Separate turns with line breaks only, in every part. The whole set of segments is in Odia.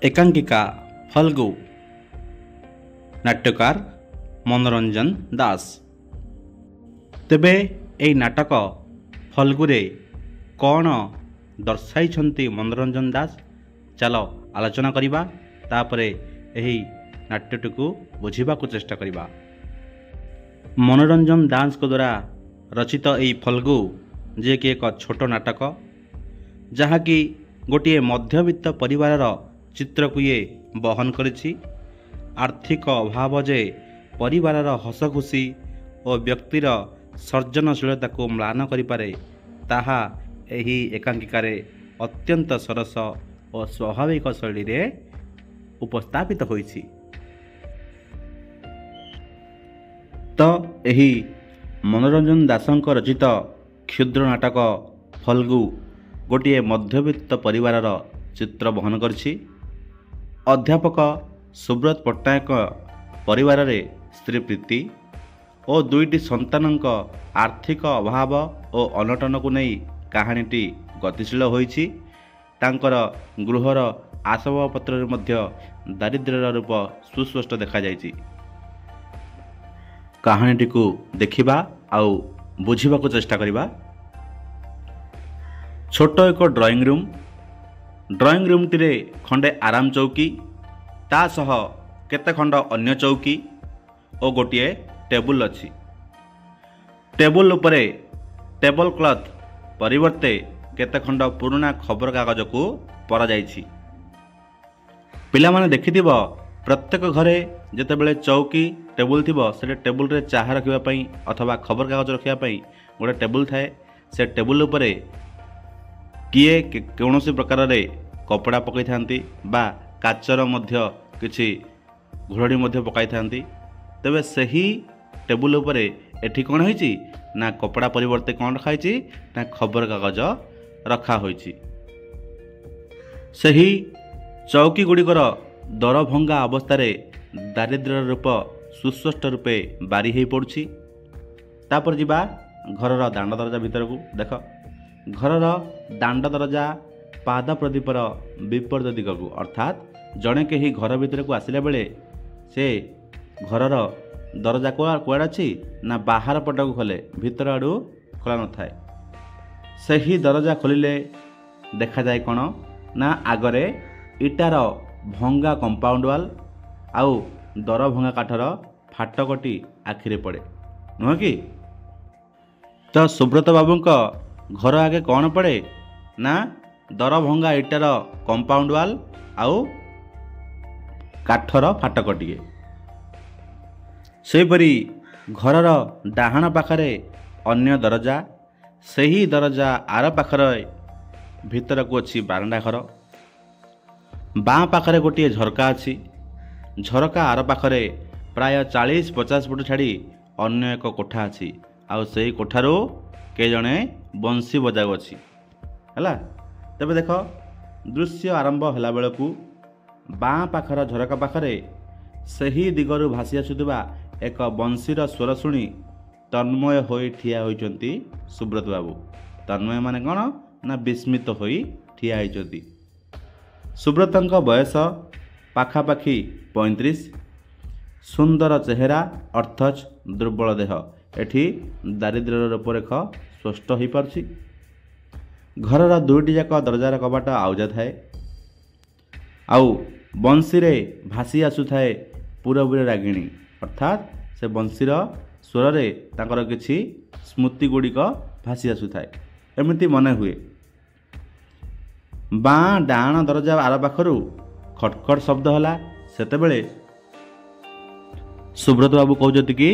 एकांकिका फल्गु नाट्यकार मनोरंजन दास। तेबे एई नाटक फल्गुरे कौन दर्शाई मनोरंजन दास चल आलोचना करिबा तापरे एही नाट्यटिकु बुझिबाकु चेष्टा करिबा। मनोरंजन दास को द्वारा रचित एई फल्गु जे कि एक छोट नाटक जहाँकि गोटे मध्यवित्त परिवार चित्र को ये बहन करिछि। आर्थिक अभाव जे परिवार हसखुशी और व्यक्तिर सर्जनशीलता को म्लान करिपारे ताहा एही एकांकिकारे अत्यंत सरस और स्वाभाविक शैली रे उपस्थापित होइछि। तो एही मनोरंजन दासंक रचित क्षुद्र नाटक फल्गु गोटे मध्यवित्त परिवार चित्र बहन करछि। अध्यापक सुब्रत पट्टनायक परिवार रे स्त्री प्रीति और दुईटी संतानक आर्थिक अभाव और अनटन को नहीं कहानीटी गतिशील होइछि। तांकर गृहर आसबाबपत्र मध्य दारिद्र्यर रूप सुस्पष्ट देखा जाइछि। कहानीटी को देखिबा आउ बुझिबा को चेष्टा करिबा। छोट एक ड्राइंग रूम टिरे खंडे आराम चौकी ता सह केते खंड अन्य चौकी और गोटे टेबुल अछि। टेबुल उपरे टेबल क्लथ परिवर्ते केते खंड पुराना खबर कागज को परा जाइछि। पिला माने देखिथिबो प्रत्येक घरे जेतेबेले चौकी टेबुल थिबो से टेबुल रे चाहा रखिबा पई अथवा खबर कागज रखिबा पई गोटे टेबुल थाए। से टेबुल उपरे किए कौनसी प्रकार रे कपड़ा पकई थांती बा काचर मध्य किछि घोड़नी मध्य पकाई थांती। तबे सही टेबुल उपरे एठी कोन होइछि ना कपड़ा परिवर्ते कोन रखाइछि ना खबर कागज रखा होइछि। सही चौकी गुड़िकर दरभंगा अवस्था दारिद्र्य रूप सुस्पष्ट रूपे बारी हो पड़ुछि। तापर जिबा घरर दांड दरजा भीतर को देख। घरर दांड दरजा पाद प्रदीपर विपरीत दिग को अर्थात जड़े कहीं घर भीतर को आसिला बेले से घरर दरजा कुआड़ अच्छी ना बाहर पट को खोले भीतर आड़ू खोला न थाए। सही दरजा खोलिले देखा जाए कौन ना आगरे इटार भंगा कंपाउंड वाल आउ दर भंगा काठर फाटकटी आखिरे पड़े नुह कि। तो सुब्रत बाबूंक घर आगे कौन पड़े ना दर भंगा इटार कंपाउंड वाल आउ काठर फाटकटिए। सेपरी घरर डाहाण पाखरे अन्य दरजा सही दरजा आर पाखरे भीतर को अच्छी बारंडा घर। बाँ पाखरे गोटे झरका अच्छी। झरका आर पाखरे प्राय 40-50 फुट छाड़ी अन्य एक कोठा अच्छी। आउ सही कोठारू के जणे बंसी बजाऊ अच्छी है। तेबे देख दृश्य आरंभ होला बेलू बाँ पाखर झरका पाखरे सही दिगरू भासी आसुवा एक बंशीर स्वर शुणी तन्मय होई ठिया होइचंती सुब्रत बाबू। तन्मय माने कौन ना विस्मित होई ठिया होइचंती। सुब्रतंक बयस पाखापाखि 35। सुंदर चेहरा अर्थच दुर्बल देह एठी दारिद्र्यर रूपरेख स्पष्ट हो पारछि। घरर दुईटी जाक दरजार कबाट आउजा थाए आउ बंशी रे भासी आसुथाए पूरबीर रागिणी अर्थात से बंशीर स्वर रे तांकर किछि स्मृति गुड़िक भासी आसुथाए एमिति मने हुए। बाँ डाण दरजा आर पाखरु खटखट शब्द होला। सेतेबेले सुब्रत बाबू कहउछति कि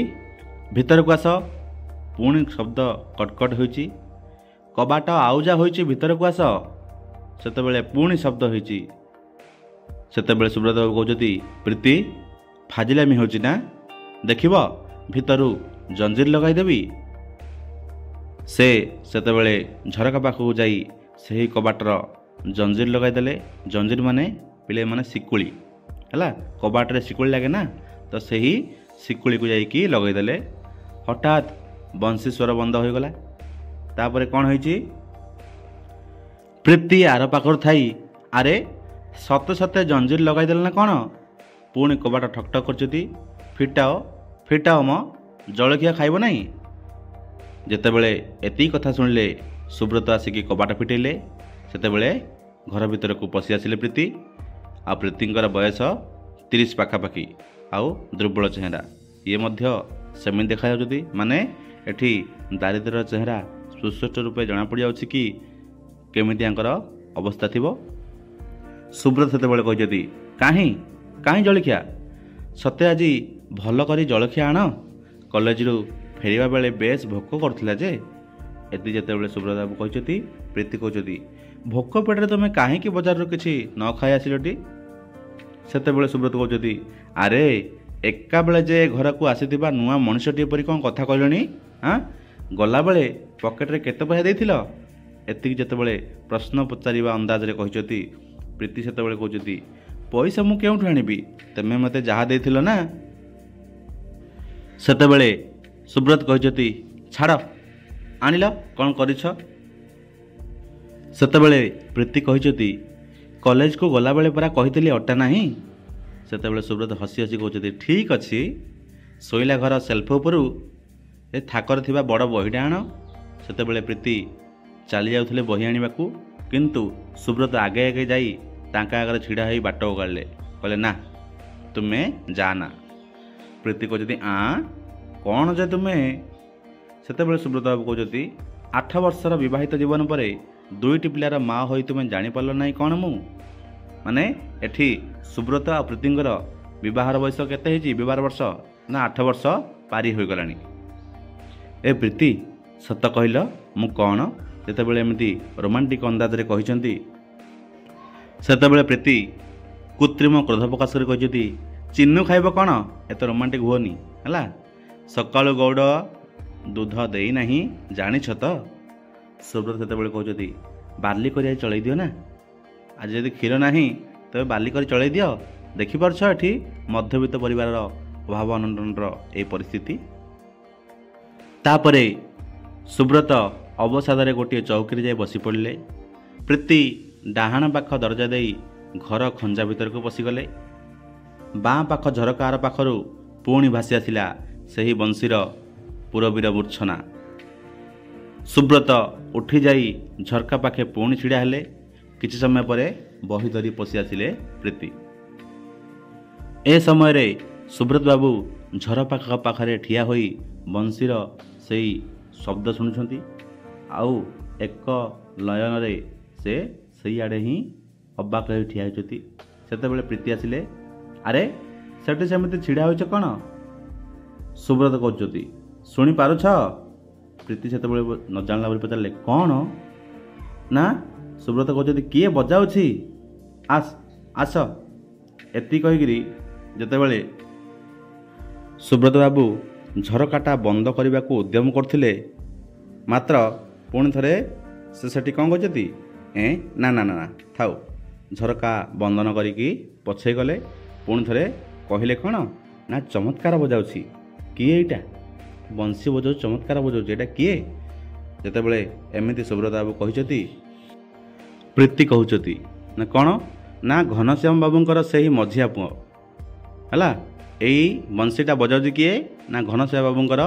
भीतर को आस। पुणी शब्द कटकट होइछि। कबाट आउजा होइछि भीतर को आस। सेतेबेले पुणी शब्द होइछि। सेतेबेले सुब्रत बाबू कहउछति प्रीति फाजिलामी होइछि ना देखिब भीतरु जंजीर लगाई देबी। से सेतेबेले झरका पाखु जाई सही कबाटर जंजीर लगाई देले। जंजीर माने पिले माने सिकुली है। कबाट रे सिकुली लगे ना तो सही सिकुली को जाई कि लगाई देले। हठात बंशी स्वर बंद हो गला। तापरे कौन होइछि प्रीति आर पाखर थाई आरे ସତେ ସତେ ଜଞ୍ଜିର ଲଗାଇଦେଲେ ନା କ'ଣ? ପୁଣି କବାଟ ଠକ୍ ଠକ୍ କରୁଛନ୍ତି। ଫିଟାଅ ଫିଟାଅ ମ, ଜଳଖିଆ ଖାଇବ ନାହିଁ। ଯେତେବେଳେ ଏତିକି କଥା ଶୁଣିଲେ ସୁବ୍ରତ ଆସିକି କବାଟ ଫିଟେଇଲେ। ସେତେବେଳେ ଘର ଭିତରକୁ ପଶି ଆସିଲେ ପ୍ରୀତି। ଆଉ ପ୍ରୀତିଙ୍କର ବୟସ 30 ପାଖାପାଖି, ଆଉ ଦୁର୍ବଳ ଚେହେରା। ଇଏ ମଧ୍ୟ ସେମିତି ଦେଖାଯାଉଛନ୍ତି, ମାନେ ଏଠି ଦାରିଦ୍ର୍ୟର ଚେହେରା ସୁସ୍ପଷ୍ଟ ରୂପେ ଜଣାପଡ଼ିଯାଉଛି କି କେମିତି ୟାଙ୍କର ଅବସ୍ଥା ଥିବ। ସୁବ୍ରତ ସେତେବେଳେ କହିଛନ୍ତି, କାହିଁ କାହିଁ ଜଳଖିଆ? ସତେ ଆଜି ଭଲ କରି ଜଳଖିଆ ଆଣ, କଲେଜରୁ ଫେରିବା ବେଳେ ବେଶ ଭୋକ କରୁଥିଲା ଯେ। ଏତି ଯେତେବେଳେ ସୁବ୍ରତ ବାବୁ କହିଛନ୍ତି, ପ୍ରୀତି କହୁଛନ୍ତି, ଭୋକ ପେଟରେ ତୁମେ କାହିଁକି ବଜାରରୁ କିଛି ନ ଖାଇ ଆସିଲଟି? ସେତେବେଳେ ସୁବ୍ରତ କହୁଛନ୍ତି, ଆରେ ଏକାବେଳେ ଯେ ଘରକୁ ଆସିଥିବା ନୂଆ ମଣିଷଟିଏ ପରି କ'ଣ କଥା କହିଲଣି? ଗଲାବେଳେ ପକେଟରେ କେତେ ପଇସା ଦେଇଥିଲ? ଏତିକି ଯେତେବେଳେ ପ୍ରଶ୍ନ ପଚାରିବା ଅନ୍ଦାଜରେ କହିଛନ୍ତି, ପ୍ରୀତି ସେତେବେଳେ କହୁଛନ୍ତି, ପଇସା ମୁଁ କେଉଁଠୁ ଆଣିବି, ତୁମେ ମୋତେ ଯାହା ଦେଇଥିଲ ନା। ସେତେବେଳେ ସୁବ୍ରତ କହିଛନ୍ତି, ଛାଡ଼, ଆଣିଲ କ'ଣ କରିଛ? ସେତେବେଳେ ପ୍ରୀତି କହିଛନ୍ତି, କଲେଜକୁ ଗଲାବେଳେ ପରା କହିଥିଲି ଅଟା ନାହିଁ। ସେତେବେଳେ ସୁବ୍ରତ ହସି ହସି କହୁଛନ୍ତି, ଠିକ୍ ଅଛି, ଶୋଇଲା ଘର ସେଲ୍ଫ ଉପରୁ ଏ ଥାକରେ ଥିବା ବଡ଼ ବହିଟା ଆଣ। ସେତେବେଳେ ପ୍ରୀତି ଚାଲି ଯାଉଥିଲେ ବହି ଆଣିବାକୁ, କିନ୍ତୁ ସୁବ୍ରତ ଆଗେ ଆଗେ ଯାଇ ତାଙ୍କ ଆଗରେ ଛିଡ଼ା ହୋଇ ବାଟ ଓଗାଳିଲେ। କହିଲେ, ନା ତୁମେ ଯା ନା। ପ୍ରୀତି କହୁଛନ୍ତି, କ'ଣ ଯେ ତୁମେ? ସେତେବେଳେ ସୁବ୍ରତ ବାବୁ କହୁଛନ୍ତି, 8 ବର୍ଷର ବିବାହିତ ଜୀବନ ପରେ 2ଟି ପିଲାର ମା ହୋଇ ତୁମେ ଜାଣିପାରିଲ ନାହିଁ କ'ଣ ମୁଁ? ମାନେ ଏଠି ସୁବ୍ରତ ଆଉ ପ୍ରୀତିଙ୍କର ବିବାହର ବୟସ କେତେ ହେଇଛି? ବିବାହ ବର୍ଷ ନା 8 ବର୍ଷ ପାରି ହୋଇଗଲାଣି। ଏ ପ୍ରୀତି, ସତ କହିଲ, ମୁଁ କ'ଣ? ଯେତେବେଳେ ଏମିତି ରୋମାଣ୍ଟିକ ଅନ୍ଦାଜରେ କହିଛନ୍ତି, ସେତେବେଳେ ପ୍ରୀତି କୃତ୍ରିମ କ୍ରୋଧ ପ୍ରକାଶ କରି କହିଛନ୍ତି, ଚିନୁ ଖାଇବ କ'ଣ? ଏତେ ରୋମାଣ୍ଟିକ ହୁଅନି ହେଲା। ସକାଳୁ ଗୌଡ଼ ଦୁଧ ଦେଇନାହିଁ, ଜାଣିଛ ତ? ସୁବ୍ରତ ସେତେବେଳେ କହୁଛନ୍ତି, ବାର୍ଲି କରି ଆଜି ଚଳେଇ ଦିଅ ନା। ଆଜି ଯଦି କ୍ଷୀର ନାହିଁ ତେବେ ବାର୍ଲି କରି ଚଳେଇ ଦିଅ। ଦେଖିପାରୁଛ ଏଠି ମଧ୍ୟବିତ୍ତ ପରିବାରର ଅଭାବ ଅନଟନର ଏହି ପରିସ୍ଥିତି। ତାପରେ ସୁବ୍ରତ ଅବସାଦରେ ଗୋଟିଏ ଚୌକିରେ ଯାଇ ବସି ପଡ଼ିଲେ। ପ୍ରୀତି ଡାହାଣ ପାଖ ଦରଜା ଦେଇ ଘର ଖଞ୍ଜା ଭିତରକୁ ପଶିଗଲେ। ବାଁ ପାଖ ଝରକା ଆର ପାଖରୁ ପୁଣି ଭାସି ଆସିଲା ସେହି ବଂଶୀର ପୁରବୀର ମୂର୍ଚ୍ଛନା। ସୁବ୍ରତ ଉଠିଯାଇ ଝରକା ପାଖେ ପୁଣି ଛିଡ଼ା ହେଲେ। କିଛି ସମୟ ପରେ ବହି ଧରି ପଶି ଆସିଲେ ପ୍ରୀତି। ଏ ସମୟରେ ସୁବ୍ରତ ବାବୁ ଝରକା ପାଖରେ ଠିଆ ହୋଇ ବଂଶୀର ସେଇ ଶବ୍ଦ ଶୁଣୁଛନ୍ତି, ଆଉ ଏକ ଲୟନରେ ସେ ସେଇଆଡ଼େ ହିଁ ଅବାକ ହୋଇ ଠିଆ ହୋଇଛନ୍ତି। ସେତେବେଳେ ପ୍ରୀତି ଆସିଲେ। ଆରେ ସେଠି ସେମିତି ଛିଡ଼ା ହୋଇଛ କ'ଣ? ସୁବ୍ରତ କହୁଛନ୍ତି, ଶୁଣିପାରୁଛ? ପ୍ରୀତି ସେତେବେଳେ ନ ଜାଣିଲା ବୋଲି ପଚାରିଲେ, କ'ଣ? ନା, ସୁବ୍ରତ କହୁଛନ୍ତି, କିଏ ବଜାଉଛି? ଆସ। ଏତିକି କହିକିରି ଯେତେବେଳେ ସୁବ୍ରତ ବାବୁ ଝରକାଟା ବନ୍ଦ କରିବାକୁ ଉଦ୍ୟମ କରୁଥିଲେ, ମାତ୍ର ପୁଣି ଥରେ ସେ ସେଠି କ'ଣ କହିଛନ୍ତି, ନା ନା ନା ଥାଉ। ଝରକା ବନ୍ଦ ନ କରିକି ପଛେଇ ଗଲେ। ପୁଣି ଥରେ କହିଲେ, କ'ଣ ନା ଚମତ୍କାର ବଜାଉଛି। କିଏ ଏଇଟା? ବଂଶୀ ବଜାଉଛି, ଚମତ୍କାର ବଜାଉଛି, ଏଇଟା କିଏ? ଯେତେବେଳେ ଏମିତି ସୁବ୍ରତ ବାବୁ କହିଛନ୍ତି, ପ୍ରୀତି କହୁଛନ୍ତି, ନା କ'ଣ ନା ଘନଶ୍ୟାମ ବାବୁଙ୍କର ସେହି ମଝିଆ ପୁଅ ହେଲା। ଏଇ ବଂଶୀଟା ବଜାଉଛି କିଏ? ନା ଘନଶ୍ୟାମ ବାବୁଙ୍କର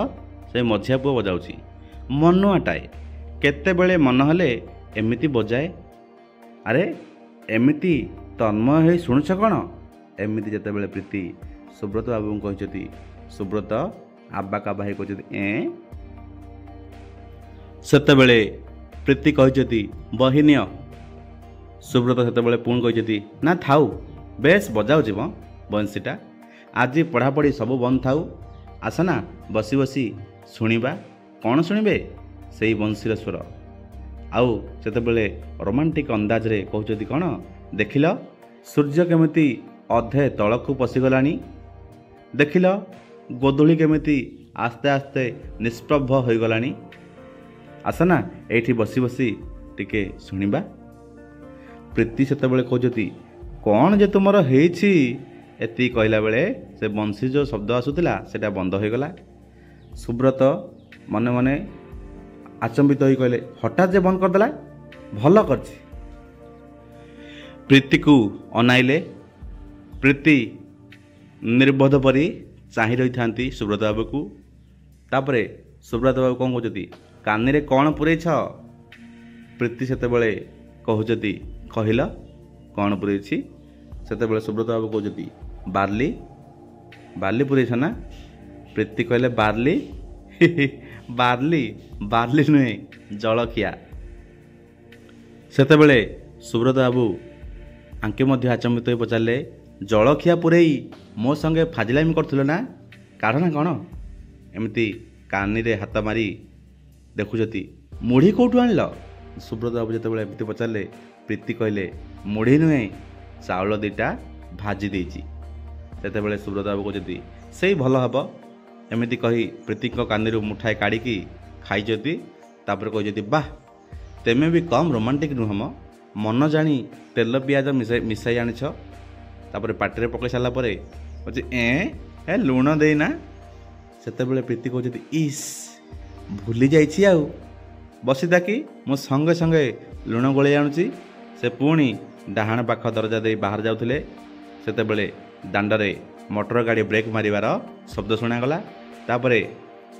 ସେ ମଝିଆ ପୁଅ ବଜାଉଛି। ମନୁଆଟାଏ, କେତେବେଳେ ମନ ହେଲେ ଏମିତି ବଜାଏ। ଆରେ ଏମିତି ତନ୍ମୟ ହେଇ ଶୁଣୁଛ କ'ଣ? ଏମିତି ଯେତେବେଳେ ପ୍ରୀତି ସୁବ୍ରତ ବାବୁଙ୍କୁ କହିଛନ୍ତି, ସୁବ୍ରତ ଆବାକାବା ହେଇ କହିଛନ୍ତି, ସେତେବେଳେ ପ୍ରୀତି କହିଛନ୍ତି, ବହି ନିଅ। ସୁବ୍ରତ ସେତେବେଳେ ପୁଣି କହିଛନ୍ତି, ନା ଥାଉ, ବେଶ ବଜାଉଛି ମ ବଂଶୀଟା। ଆଜି ପଢ଼ାପଢ଼ି ସବୁ ବନ୍ଦ ଥାଉ, ଆସ ନା ବସି ବସି ଶୁଣିବା। କ'ଣ ଶୁଣିବେ? ସେଇ ବଂଶୀର ସ୍ୱର। ଆଉ ସେତେବେଳେ ରୋମାଣ୍ଟିକ ଅନ୍ଦାଜରେ କହୁଛନ୍ତି, କ'ଣ ଦେଖିଲ ସୂର୍ଯ୍ୟ କେମିତି ଅଧେ ତଳକୁ ପଶିଗଲାଣି, ଦେଖିଲ ଗୋଧୂଳି କେମିତି ଆସ୍ତେ ଆସ୍ତେ ନିଷ୍ପ୍ରଭ ହୋଇଗଲାଣି। ଆସ ନା ଏଇଠି ବସି ବସି ଟିକେ ଶୁଣିବା। ପ୍ରୀତି ସେତେବେଳେ କହୁଛନ୍ତି, କ'ଣ ଯେ ତୁମର ହେଇଛି? ଏତିକି କହିଲା ବେଳେ ସେ ବଂଶୀ ଯେଉଁ ଶବ୍ଦ ଆସୁଥିଲା ସେଇଟା ବନ୍ଦ ହୋଇଗଲା। ସୁବ୍ରତ ମନେ ମନେ ଆଚମ୍ବିତ ହୋଇ କହିଲେ, ହଠାତ୍ ଯେ ବନ୍ଦ କରିଦେଲା, ଭଲ କରିଛି। ପ୍ରୀତି को ଅନାଇଲେ। ପ୍ରୀତି निर्बोध परी चाहि रही था सुब्रत बाबू को। तापरे सुब्रत बाबू कौन कहते कानी रे कौन पुरेछ। प्रीति से कहते कहल कौन पुरेछ। से सुब्रत बाबू कहते बार्ली बार्ली पुरेछ ना। प्रीति कहले बार्ली बार्ली बार्ली नुहे जलखिया। सेतेबेले सुब्रत बाबू आंके मध्य आचंबित हो पचारे जलखिया पुरई मो संगे फाजिलामी करथिलो ना कारण कौन एमती कानी रे हाथ मारी देखुचती मुढ़ी कौटू आनिल। सुब्रत बाबू जिते एमती पचारे प्रीति कहले मुढ़ी नुहे चाउल दीटा भाजी देइची। सेतेबेले सुब्रत बाबू कहते से भल हम एमती कही प्रीति कानी मुठाए काढ़ी खाई तापर कहते बाह तेमे भी कम रोमांटिक नुहम मन जानी तेल पियाज मिसाई आनिछ। तापर पाटे पकई सारा कहे ए लुण देना। सेतेबेले प्रीति कहते इस भूली जाइछि आउ बसीदा कि मो संगे संगे लुण गोले आणुची। से पुणी डाहाण पाख दरजा दे बाहर जाउथिले। सेतेबेले दांडरे मोटर गाड़ी ब्रेक मारिबार शब्द शुणागला। तापरे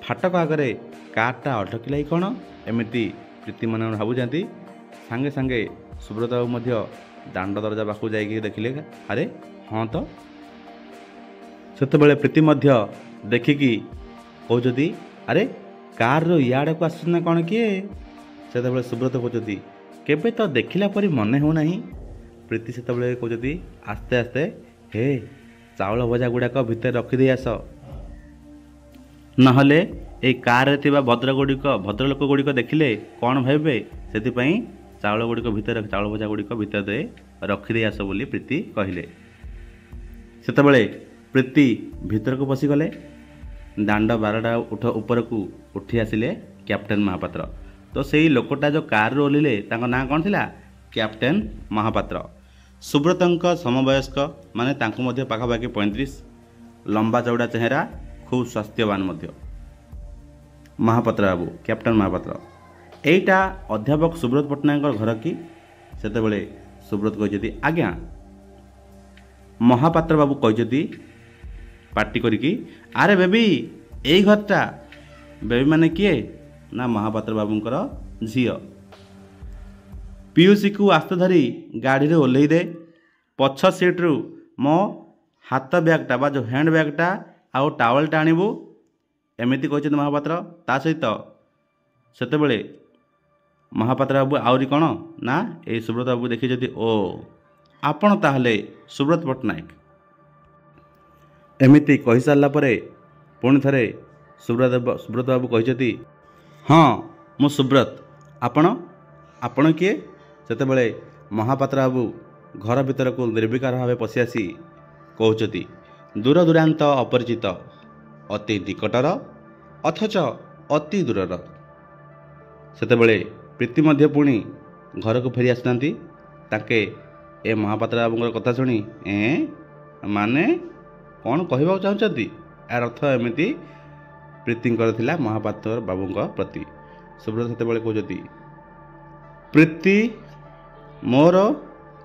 फाटक आगरे कारटा अटकिला कौन एमती प्रीति मन भावुँच। सांगे सांगे सुब्रत बाबू मध्य दांड दरजा पाखु जाइए देखिले अरे हाँ तो। सेतेबेले प्रीति मध्य देखिकी कहते अरे कार रो इयाड़ को आसना कौन किए। सेतेबेले सुब्रत कहते केबे तो देखिला परी मने हो नहीं। प्रीति सेतेबेले कहते आस्ते आस्ते हे चाउल भजा गुड़ाक भितर रखिदे आस नहले ए कार भद्रलोक गुड़िक देखिले कौन भावे से चाउल गुड़िक भितर चाउल भजा गुड़िक भितर दे रखिदे आस बोली प्रीति कहले। सेतेबेले प्रीति भितर को पशिगले। दांड बारटा ऊपर को उठी आसिले कैप्टेन महापात्र। तो सेई लोकटा जो कार रो ओह्लेले तांको नाम कौन थिला कैप्टेन महापात्र। सुब्रतंक समवयस्क माने तांको मध्य पाखापाखि 35 लंबा चौड़ा चेहरा खूब स्वास्थ्यवान मध्य महापात्र बाबू कैप्टेन महापात्र। एटा अध्यापक सुब्रत पट्टनायक घर कि। सेतेबेले सुब्रत कहते आज्ञा। महापात्र बाबू कहते पार्टी करिकी अरे बेबी यही घरटा। बेबी माने किए ना महापात्र बाबूंकर झील। पीयूसी को आस्ते धरी गाड़ी रे ओल्हई दे। पछ सीट्रु मो हाथ बैगटा बा जो हैंड बैगटा आउ टावलटा आणबू एमती कहते महापात्र। ता सहित सेतेबेले महापात्र बाबू आउरी कौन ना ये सुब्रत बाबू देखी ओ आपण ताहले सुब्रत पट्टनायक एमती कही सारा पुणी थे सुब्रत बाबू कहते हाँ मु सुब्रत आपण किए। सेतेबेले महापात्र बाबू घर भीतर को निर्विकार भाव पशि आसी कहते दूर दूरांत अपरिचित अति निकटर अथच अति दूरर। सेतेबेले प्रीति मध्य पुणी घर को फेरी आसुनांती। ताके ए महापात्र बाबूंकर कथा शुणी माने कौन कहवाक चाहते यार अर्थ एमती प्रीतिंकर थिला महापात्र बाबूंक प्रति। सुब्रत सेतेबेले कहते प्रीति मोर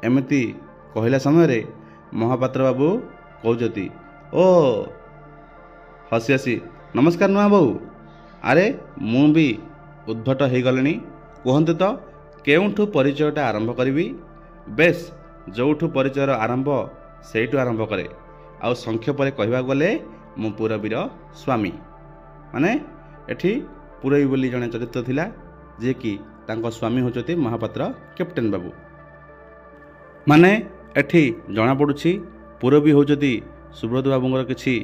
एमती कहला समय महापात्र बाबू कहते ओ हसी हसी नमस्कार नुआ बाबू अरे मु भी उद्भट हो गले कहते तो केउठु परिचयटा आरंभ करी। बेस जोठु परिचयर आरंभ सेठु आरंभ करे आउ संक्षेप कहवा गले मु पुरबीर स्वामी माने एठी पुरबी बोली जड़े चरित्र थिला जे कि तांको स्वामी होचती महापात्र कैप्टेन बाबू। माने एठी जना पड़ुछि पुरबी होचती सुब्रत बाबूंकर किछि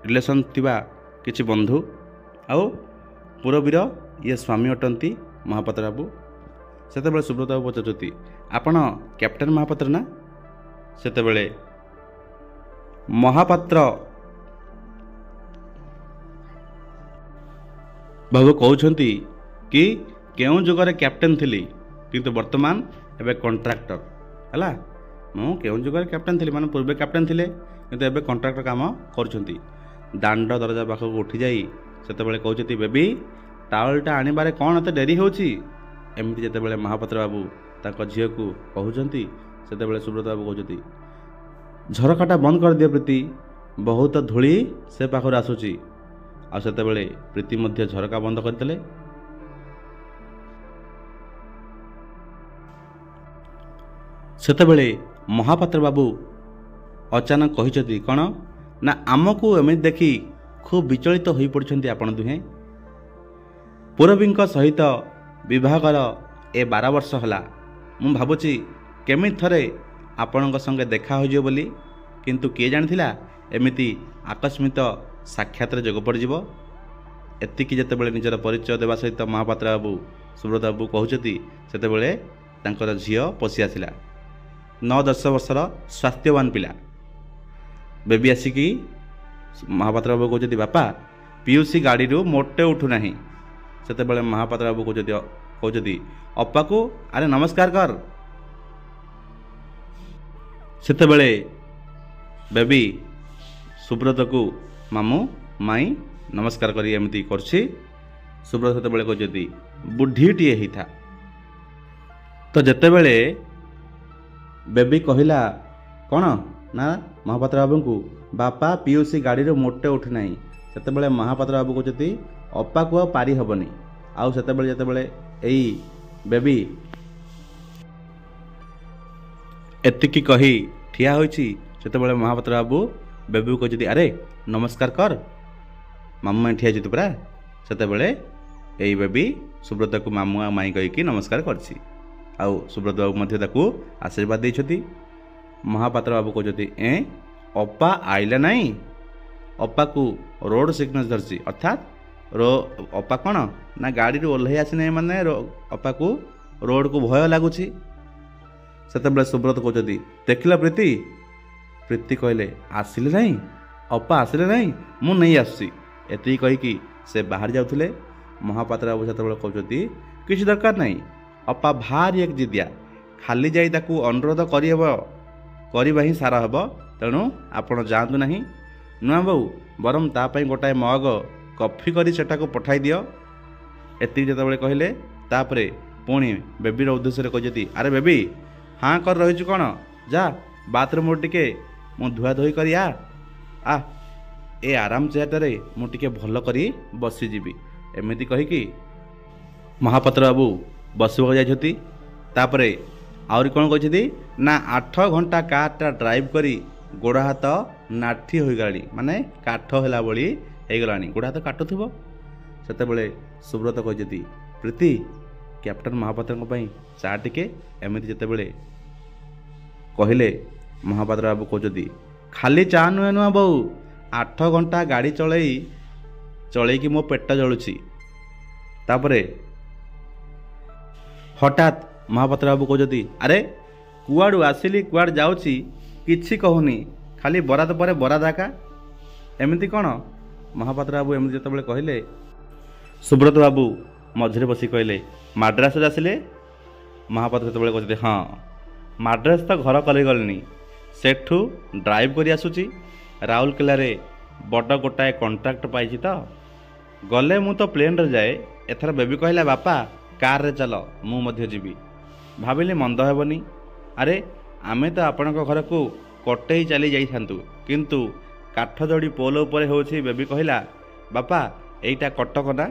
रिलेशन थिबा किछि बंधु आउ पुरबीर ये स्वामी अटंती महापात्र बाबू। सेतेबेले सुब्रत बाबू पचारुति आपण कैप्टेन महापात्र ना। सेतेबेले महापात्र बाबू कहउछंती कि केउं जुगरे कैप्टेन थिली किंतु वर्तमान एबे कॉन्ट्रैक्टर हला। मु केउं जुगरे कैप्टेन थिली माने पूर्वे कैप्टेन थिले किंतु एबे कॉन्ट्रैक्टर काम करूछंती। दांड दरजा पाखक उठी जाई सेतेबेले कहउछंती बेबी टावलटा आनिबारे कौन एते डेरी होची। एमती जेतेबेले महापात्र बाबू ताको झील को कहउछंती ସେତେବେଳେ ସୁବ୍ରତ ବାବୁ କହୁଛନ୍ତି ଝରକାଟା ବନ୍ଦ କରିଦିଅ ପ୍ରୀତି, ବହୁତ ଧୂଳି ସେ ପାଖରୁ ଆସୁଛି। ଆଉ ସେତେବେଳେ ପ୍ରୀତି ମଧ୍ୟ ଝରକା ବନ୍ଦ କରିଦେଲେ। ସେତେବେଳେ ମହାପାତ୍ର ବାବୁ ଅଚାନକ କହିଛନ୍ତି କ'ଣ ନା ଆମକୁ ଏମିତି ଦେଖି ଖୁବ୍ ବିଚଳିତ ହୋଇପଡ଼ିଛନ୍ତି ଆପଣ ଦୁହେଁ। ପୂରବୀଙ୍କ ସହିତ ବିବାହର ଏ 12 ବର୍ଷ ହେଲା। ମୁଁ ଭାବୁଛି କେମିତି ଥରେ ଆପଣଙ୍କ ସଙ୍ଗେ ଦେଖା ହୋଇଯିବ ବୋଲି, କିନ୍ତୁ କିଏ ଜାଣିଥିଲା ଏମିତି ଆକସ୍ମିକ ସାକ୍ଷାତରେ ଯୋଗ ପଡ଼ିଯିବ। ଏତିକି ଯେତେବେଳେ ନିଜର ପରିଚୟ ଦେବା ସହିତ ମହାପାତ୍ର ବାବୁ ସୁବ୍ରତ ବାବୁ କହୁଛନ୍ତି, ସେତେବେଳେ ତାଙ୍କର ଝିଅ ପଶି ଆସିଲା। 9-10 ବର୍ଷର ସ୍ୱାସ୍ଥ୍ୟବାନ ପିଲା। ବେବି ଆସିକି ମହାପାତ୍ର ବାବୁ କହୁଛନ୍ତି ବାପା ପିଉସୀ ଗାଡ଼ିରୁ ମୋଟେ ଉଠୁନାହିଁ। ସେତେବେଳେ ମହାପାତ୍ର ବାବୁ କହୁଛନ୍ତି ଅପାକୁ ଆରେ ନମସ୍କାର କର। ସେତେବେଳେ ବେବି ସୁବ୍ରତକୁ ମାମୁଁ ମାଇଁ ନମସ୍କାର କରି ଏମିତି କରୁଛି। ସୁବ୍ରତ ସେତେବେଳେ କହୁଛନ୍ତି ବୁଢ଼ୀଟିଏ ହେଇଥା। ତ ଯେତେବେଳେ ବେବି କହିଲା କ'ଣ ନା ମହାପାତ୍ର ବାବୁଙ୍କୁ ବାପା ପିଉସୀ ଗାଡ଼ିରୁ ମୋଟେ ଉଠୁନାହିଁ, ସେତେବେଳେ ମହାପାତ୍ର ବାବୁ କହୁଛନ୍ତି ଅପାକୁ ଆଉ ପାରି ହେବନି। ଆଉ ଯେତେବେଳେ ଏଇ ବେବି ଏତିକି କହି ଠିଆ ହୋଇଛି, ସେତେବେଳେ ମହାପାତ୍ର ବାବୁ ବେବିକୁ କହୁଛନ୍ତି ଆରେ ନମସ୍କାର କର, ମାମୁଁ ମାଇଁ ଠିଆ ହେଇଛନ୍ତି ପରା। ସେତେବେଳେ ଏଇ ବେବି ସୁବ୍ରତକୁ ମାମୁଁ ଆଉ ମାଇଁ କହିକି ନମସ୍କାର କରିଛି। ଆଉ ସୁବ୍ରତ ବାବୁ ମଧ୍ୟ ତାକୁ ଆଶୀର୍ବାଦ ଦେଇଛନ୍ତି। ମହାପାତ୍ର ବାବୁ କହୁଛନ୍ତି ଅପା ଆଇଲା ନାହିଁ, ଅପାକୁ ରୋଡ଼ ସିକ୍ନେସ୍ ଧରିଛି, ଅର୍ଥାତ୍ ଅପା କ'ଣ ନା ଗାଡ଼ିରୁ ଓହ୍ଲାଇ ଆସିନାହିଁ, ମାନେ ଅପାକୁ ରୋଡ଼କୁ ଭୟ ଲାଗୁଛି। ସେତେବେଳେ ସୁବ୍ରତ କହୁଛନ୍ତି ଦେଖିଲ ପ୍ରୀତି। ପ୍ରୀତି କହିଲେ ଆସିଲେ ନାହିଁ, ଅପା ଆସିଲେ ନାହିଁ, ମୁଁ ନେଇ ଆସୁଛି। ଏତିକି କହିକି ସେ ବାହାରି ଯାଉଥିଲେ। ମହାପାତ୍ର ବାବୁ ସେତେବେଳେ କହୁଛନ୍ତି କିଛି ଦରକାର ନାହିଁ, ଅପା ଭାରି ଏକ ଜିଦିଆ, ଖାଲି ଯାଇ ତାକୁ ଅନୁରୋଧ କରିବା ହିଁ ସାରା ହେବ। ତେଣୁ ଆପଣ ଯାଆନ୍ତୁ ନାହିଁ। ନୂଆ ବୋଉ ବରଂ ତା ପାଇଁ ଗୋଟାଏ ମଗ କଫି କରି ସେଟାକୁ ପଠାଇ ଦିଅ। ଏତିକି ଯେତେବେଳେ କହିଲେ, ତାପରେ ପୁଣି ବେବିର ଉଦ୍ଦେଶ୍ୟରେ କହିଛନ୍ତି ଆରେ ବେବି ହାଁ କରି ରହିଛୁ କ'ଣ, ଯା ବାଥରୁମ୍ରୁ ଟିକେ ମୁଁ ଧୁଆଧୋଇ କରି ଆ ଏ ଆରାମ ଚେୟାରଟାରେ ମୁଁ ଟିକେ ଭଲ କରି ବସିଯିବି। ଏମିତି କହିକି ମହାପାତ୍ର ବାବୁ ବସିବାକୁ ଯାଇଛନ୍ତି। ତାପରେ ଆହୁରି କ'ଣ କହିଛନ୍ତି ନା 8 ଘଣ୍ଟା କାର୍ଟା ଡ୍ରାଇଭ୍ କରି ଗୋଡ଼ ହାତ ନାଠି ହୋଇଗଲାଣି, ମାନେ କାଠ ହେଲା ଭଳି ହେଇଗଲାଣି, ଗୋଡ଼ ହାତ କାଟୁଥିବ। ସେତେବେଳେ ସୁବ୍ରତ କହିଛନ୍ତି ପ୍ରୀତି କ୍ୟାପ୍ଟେନ ମହାପାତ୍ରଙ୍କ ପାଇଁ ଚା ଟିକେ। ଏମିତି ଯେତେବେଳେ କହିଲେ, ମହାପାତ୍ର ବାବୁ କହୁଛନ୍ତି ଖାଲି ଚା ନୁହେଁ ନୂଆ ବୋଉ, 8 ଘଣ୍ଟା ଗାଡ଼ି ଚଳେଇକି ମୋ ପେଟ ଜଳୁଛି। ତାପରେ ହଠାତ୍ ମହାପାତ୍ର ବାବୁ କହୁଛନ୍ତି ଆରେ କୁଆଡ଼ୁ ଆସିଲି କୁଆଡ଼େ ଯାଉଛି କିଛି କହୁନି, ଖାଲି ବରାଦ ପରେ ବରାଦ ଏକା। ଏମିତି କ'ଣ? ମହାପାତ୍ର ବାବୁ ଏମିତି ଯେତେବେଳେ କହିଲେ, ସୁବ୍ରତ ବାବୁ ମଝିରେ ବସି କହିଲେ ମାଡ୍ରାସରେ ଆସିଲେ। ମହାପାତ୍ର ସେତେବେଳେ କହୁଛନ୍ତି ହଁ ମାଡ୍ରାସ ତ ଘର କରିଗଲିଣି, ସେଠୁ ଡ୍ରାଇଭ୍ କରି ଆସୁଛି। ରାଉରକେଲାରେ ବଡ଼ ଗୋଟାଏ କଣ୍ଟ୍ରାକ୍ଟ ପାଇଛି ତ, ଗଲେ ମୁଁ ତ ପ୍ଲେନ୍ରେ ଯାଏ। ଏଥର ବେବି କହିଲା ବାପା କାର୍ରେ ଚାଲ, ମୁଁ ମଧ୍ୟ ଯିବି। ଭାବିଲି ମନ୍ଦ ହେବନି। ଆରେ ଆମେ ତ ଆପଣଙ୍କ ଘରକୁ କଟେଇ ଚାଲି ଯାଇଥାନ୍ତୁ, କିନ୍ତୁ କାଠଯୋଡ଼ି ପୋଲ ଉପରେ ହେଉଛି। ବେବି କହିଲା ବାପା ଏଇଟା କଟକ ନା।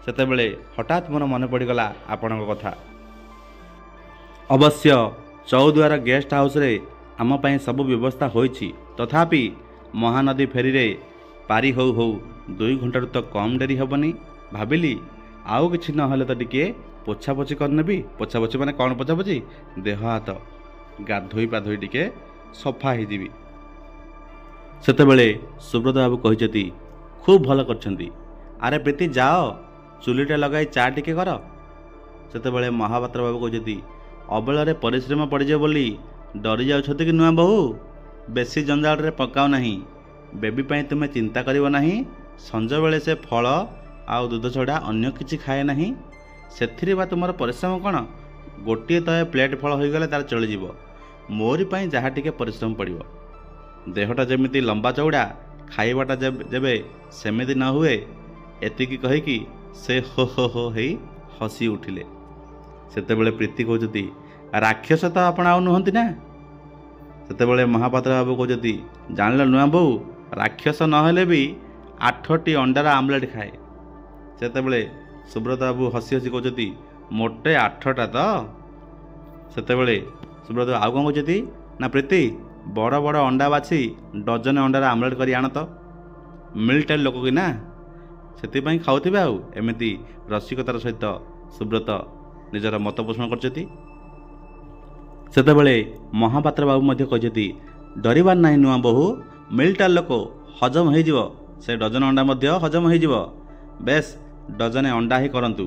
ସେତେବେଳେ ହଠାତ୍ ମୋର ମନେ ପଡ଼ିଗଲା ଆପଣଙ୍କ କଥା। ଅବଶ୍ୟ ଚୌଦ୍ୱାର ଗେଷ୍ଟ ହାଉସ୍ରେ ଆମ ପାଇଁ ସବୁ ବ୍ୟବସ୍ଥା ହୋଇଛି, ତଥାପି ମହାନଦୀ ଫେରିରେ ପାରି ହଉ ହଉ 2 ଘଣ୍ଟାରୁ ତ କମ୍ ଡେରି ହେବନି। ଭାବିଲି ଆଉ କିଛି ନହେଲେ ତ ଟିକିଏ ପୋଛାପୋଛି କରିନେବି। ପୋଛାପୋଛି ମାନେ କ'ଣ ପୋଛାପୋଛି? ଦେହ ହାତ ଗାଧୋଇ ପାଧୋଇ ଟିକେ ସଫା ହେଇଯିବି। ସେତେବେଳେ ସୁବ୍ରତ ବାବୁ କହିଛନ୍ତି ଖୁବ୍ ଭଲ କରିଛନ୍ତି। ଆରେ ପ୍ରୀତି ଯାଅ ଚୁଲିଟା ଲଗାଇ ଚା ଟିକେ କର। ସେତେବେଳେ ମହାପାତ୍ର ବାବୁ କହୁଛନ୍ତି ଅବେଳରେ ପରିଶ୍ରମ ପଡ଼ିଯିବ ବୋଲି ଡରି ଯାଉଛନ୍ତି କି ନୂଆ ବୋହୂ? ବେଶୀ ଜଞ୍ଜାଳରେ ପକାଉ ନାହିଁ। ବେବି ପାଇଁ ତୁମେ ଚିନ୍ତା କରିବ ନାହିଁ। ସଞ୍ଜବେଳେ ସେ ଫଳ ଆଉ ଦୁଧ ଛଡ଼ା ଅନ୍ୟ କିଛି ଖାଏ ନାହିଁ। ସେଥିରେ ବା ତୁମର ପରିଶ୍ରମ କ'ଣ? ଗୋଟିଏ ତଏ ପ୍ଲେଟ୍ ଫଳ ହୋଇଗଲେ ତାର ଚଳିଯିବ। ମୋରି ପାଇଁ ଯାହା ଟିକେ ପରିଶ୍ରମ ପଡ଼ିବ। ଦେହଟା ଯେମିତି ଲମ୍ବା ଚଉଡ଼ା, ଖାଇବାଟା ଯେବେ ସେମିତି ନ ହୁଏ। ଏତିକି କହିକି ସେ ହୋ ହୋ ହୋ ହେଇ ହସି ଉଠିଲେ। ସେତେବେଳେ ପ୍ରୀତି କହୁଛନ୍ତି ରାକ୍ଷସ ତ ଆପଣ ଆଉ ନୁହନ୍ତି ନା। ସେତେବେଳେ ମହାପାତ୍ର ବାବୁ କହୁଛନ୍ତି, ଜାଣିଲ ନୂଆ ବୋଉ, ରାକ୍ଷସ ନହେଲେ ବି 8ଟି ଅଣ୍ଡାର ଆମଲେଟ୍ ଖାଏ। ସେତେବେଳେ ସୁବ୍ରତ ବାବୁ ହସି ହସି କହୁଛନ୍ତି, ମୋଟେ 8ଟା ତ। ସେତେବେଳେ ସୁବ୍ରତ ଆଉ କ'ଣ କହୁଛନ୍ତି ନା, ପ୍ରୀତି ବଡ଼ ବଡ଼ ଅଣ୍ଡା ବାଛି ଡଜନେ ଅଣ୍ଡାର ଆମଲେଟ୍ କରି ଆଣ ତ। ମିଲିଟାରୀ ଲୋକ କି ନା, ସେଥିପାଇଁ ଖାଉଥିବେ ଆଉ। ଏମିତି ରସିକତାର ସହିତ ସୁବ୍ରତ ନିଜର ମତ ପୋଷଣ କରିଛନ୍ତି। ସେତେବେଳେ ମହାପାତ୍ର ବାବୁ ମଧ୍ୟ କହିଛନ୍ତି, ଡରିବାର ନାହିଁ ନୂଆ ବୋହୂ, ମିଲିଟାରୀ ଲୋକ, ହଜମ ହୋଇଯିବ। ସେ ଡଜନ ଅଣ୍ଡା ମଧ୍ୟ ହଜମ ହୋଇଯିବ। ବେଶ ଡଜନେ ଅଣ୍ଡା ହିଁ କରନ୍ତୁ।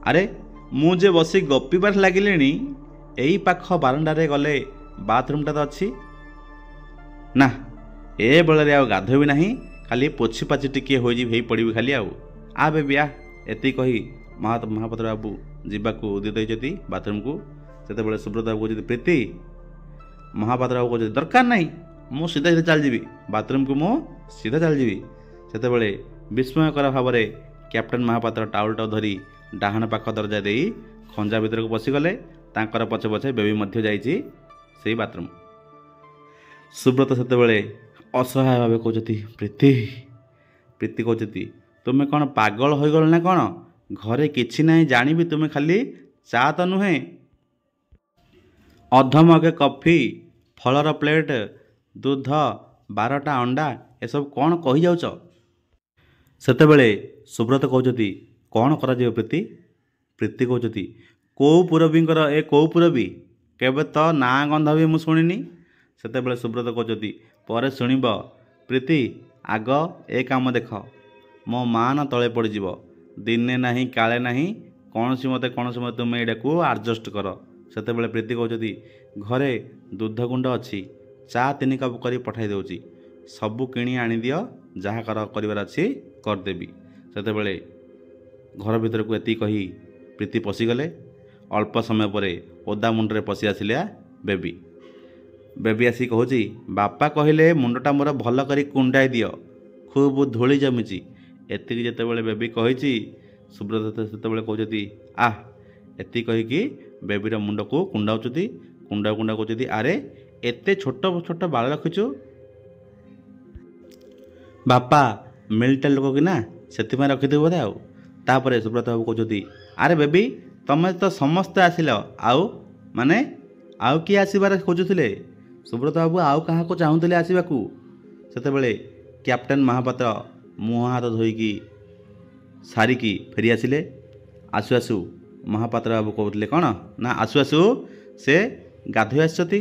ଆରେ ମୁଁ ଯେ ବସି ଗପିବାରେ ଲାଗିଲିଣି, ଏଇ ପାଖ ବାରଣ୍ଡାରେ ଗଲେ ବାଥରୁମ୍ଟା ତ ଅଛି ନା। ଏ ବେଳରେ ଆଉ ଗାଧୋଇବି ନାହିଁ, ଖାଲି ପୋଛି ପାଛି ଟିକିଏ ହେଇ ପଡ଼ିବି ଖାଲି ଆଉ। ଆ ବେବି ଆ। ଏତିକି କହି ମହାପାତ୍ର ବାବୁ ଯିବାକୁ ଉଦ୍ୟତ ହୋଇଛନ୍ତି ବାଥରୁମ୍କୁ। ସେତେବେଳେ ସୁବ୍ରତ ବାବୁ କହୁଛନ୍ତି, ପ୍ରୀତି। ମହାପାତ୍ର ବାବୁ କହୁଛନ୍ତି, ଦରକାର ନାହିଁ, ମୁଁ ସିଧା ସିଧା ଚାଲିଯିବି ବାଥରୁମ୍କୁ, ମୁଁ ସିଧା ଚାଲିଯିବି। ସେତେବେଳେ ବିସ୍ମୟକର ଭାବରେ କ୍ୟାପ୍ଟେନ୍ ମହାପାତ୍ର ଟାଉଲଟାକୁ ଧରି ଡାହାଣ ପାଖ ଦରଜା ଦେଇ ଖଞ୍ଜା ଭିତରକୁ ପଶିଗଲେ। ତାଙ୍କର ପଛେ ପଛେ ବେବି ମଧ୍ୟ ଯାଇଛି ସେଇ ବାଥରୁମ୍। ସୁବ୍ରତ ସେତେବେଳେ ଅସହାୟ ଭାବେ କହୁଛନ୍ତି, ପ୍ରୀତି। ପ୍ରୀତି କହୁଛନ୍ତି, ତୁମେ କ'ଣ ପାଗଳ ହୋଇଗଲ ନା କ'ଣ? ଘରେ କିଛି ନାହିଁ ଜାଣିବି, ତୁମେ ଖାଲି ଚା ତ ନୁହେଁ, ଅଧମଗେ କଫି, ଫଳର ପ୍ଲେଟ୍, ଦୁଧ, 12ଟା ଅଣ୍ଡା, ଏସବୁ କ'ଣ କହିଯାଉଛ? ସେତେବେଳେ ସୁବ୍ରତ କହୁଛନ୍ତି, କ'ଣ କରାଯିବ ପ୍ରୀତି? ପ୍ରୀତି କହୁଛନ୍ତି, କେଉଁ ପୁରବୀଙ୍କର ଏ କେଉଁ ପୁରବୀ? କେବେ ତ ନାଁ ଗନ୍ଧ ବି ମୁଁ ଶୁଣିନି। ସେତେବେଳେ ସୁବ୍ରତ କହୁଛନ୍ତି, ପରେ ଶୁଣିବ ପ୍ରୀତି, ଆଗ ଏ କାମ ଦେଖ। ମୋ ମା ନା ତଳେ ପଡ଼ିଯିବ। ଦିନେ ନାହିଁ କାଳେ ନାହିଁ, କୌଣସି ମତେ ତୁମେ ଏଇଟାକୁ ଆଡ଼ଜଷ୍ଟ କର। ସେତେବେଳେ ପ୍ରୀତି କହୁଛନ୍ତି, ଘରେ ଦୁଧ ଗୁଣ୍ଡ ଅଛି, ଚା 3 କପ୍ କରି ପଠାଇ ଦେଉଛି, ସବୁ କିଣି ଆଣିଦିଅ, ଯାହା କରିବାର ଅଛି କରିଦେବି। ସେତେବେଳେ ଘର ଭିତରକୁ ଏତିକି କହି ପ୍ରୀତି ପଶିଗଲେ। ଅଳ୍ପ ସମୟ ପରେ ଓଦା ମୁଣ୍ଡରେ ପଶି ଆସିଲା ବେବି। ବେବି ଆସି କହୁଛି, ବାପା କହିଲେ ମୁଣ୍ଡଟା ମୋର ଭଲ କରି କୁଣ୍ଡାଇ ଦିଅ, ଖୁବ୍ ଧୂଳି ଜମିଛି। ଏତିକି ଯେତେବେଳେ ବେବି କହିଛି, ସୁବ୍ରତ ସେତେବେଳେ କହୁଛନ୍ତି, ଆଃ। ଏତିକି କହିକି ବେବିର ମୁଣ୍ଡକୁ କୁଣ୍ଡାଉଛନ୍ତି। କୁଣ୍ଡା କହୁଛନ୍ତି, ଆରେ ଏତେ ଛୋଟ ଛୋଟ ବାଳ ରଖିଛୁ? ବାପା ମିଲିଟାରୀ ଲୋକ କି ନା, ସେଥିପାଇଁ ରଖିଥିବୁ ବୋଧେ ଆଉ। ତାପରେ ସୁବ୍ରତ ବାବୁ କହୁଛନ୍ତି, ଆରେ ବେବି, ତମେ ତ ସମସ୍ତେ ଆସିଲ, ଆଉ କିଏ ଆସିବାର ଖୋଜୁଥିଲେ? ସୁବ୍ରତ ବାବୁ ଆଉ କାହାକୁ ଚାହୁଁଥିଲେ ଆସିବାକୁ? ସେତେବେଳେ କ୍ୟାପ୍ଟେନ୍ ମହାପାତ୍ର ମୁହଁ ହାତ ଧୋଇକି ସାରିକି ଫେରି ଆସିଲେ। ଆସୁ ଆସୁ ମହାପାତ୍ର ବାବୁ କହୁଥିଲେ କ'ଣ ନା, ଆସୁ ଆସୁ ସେ ଗାଧୋଇ ଆସିଛନ୍ତି।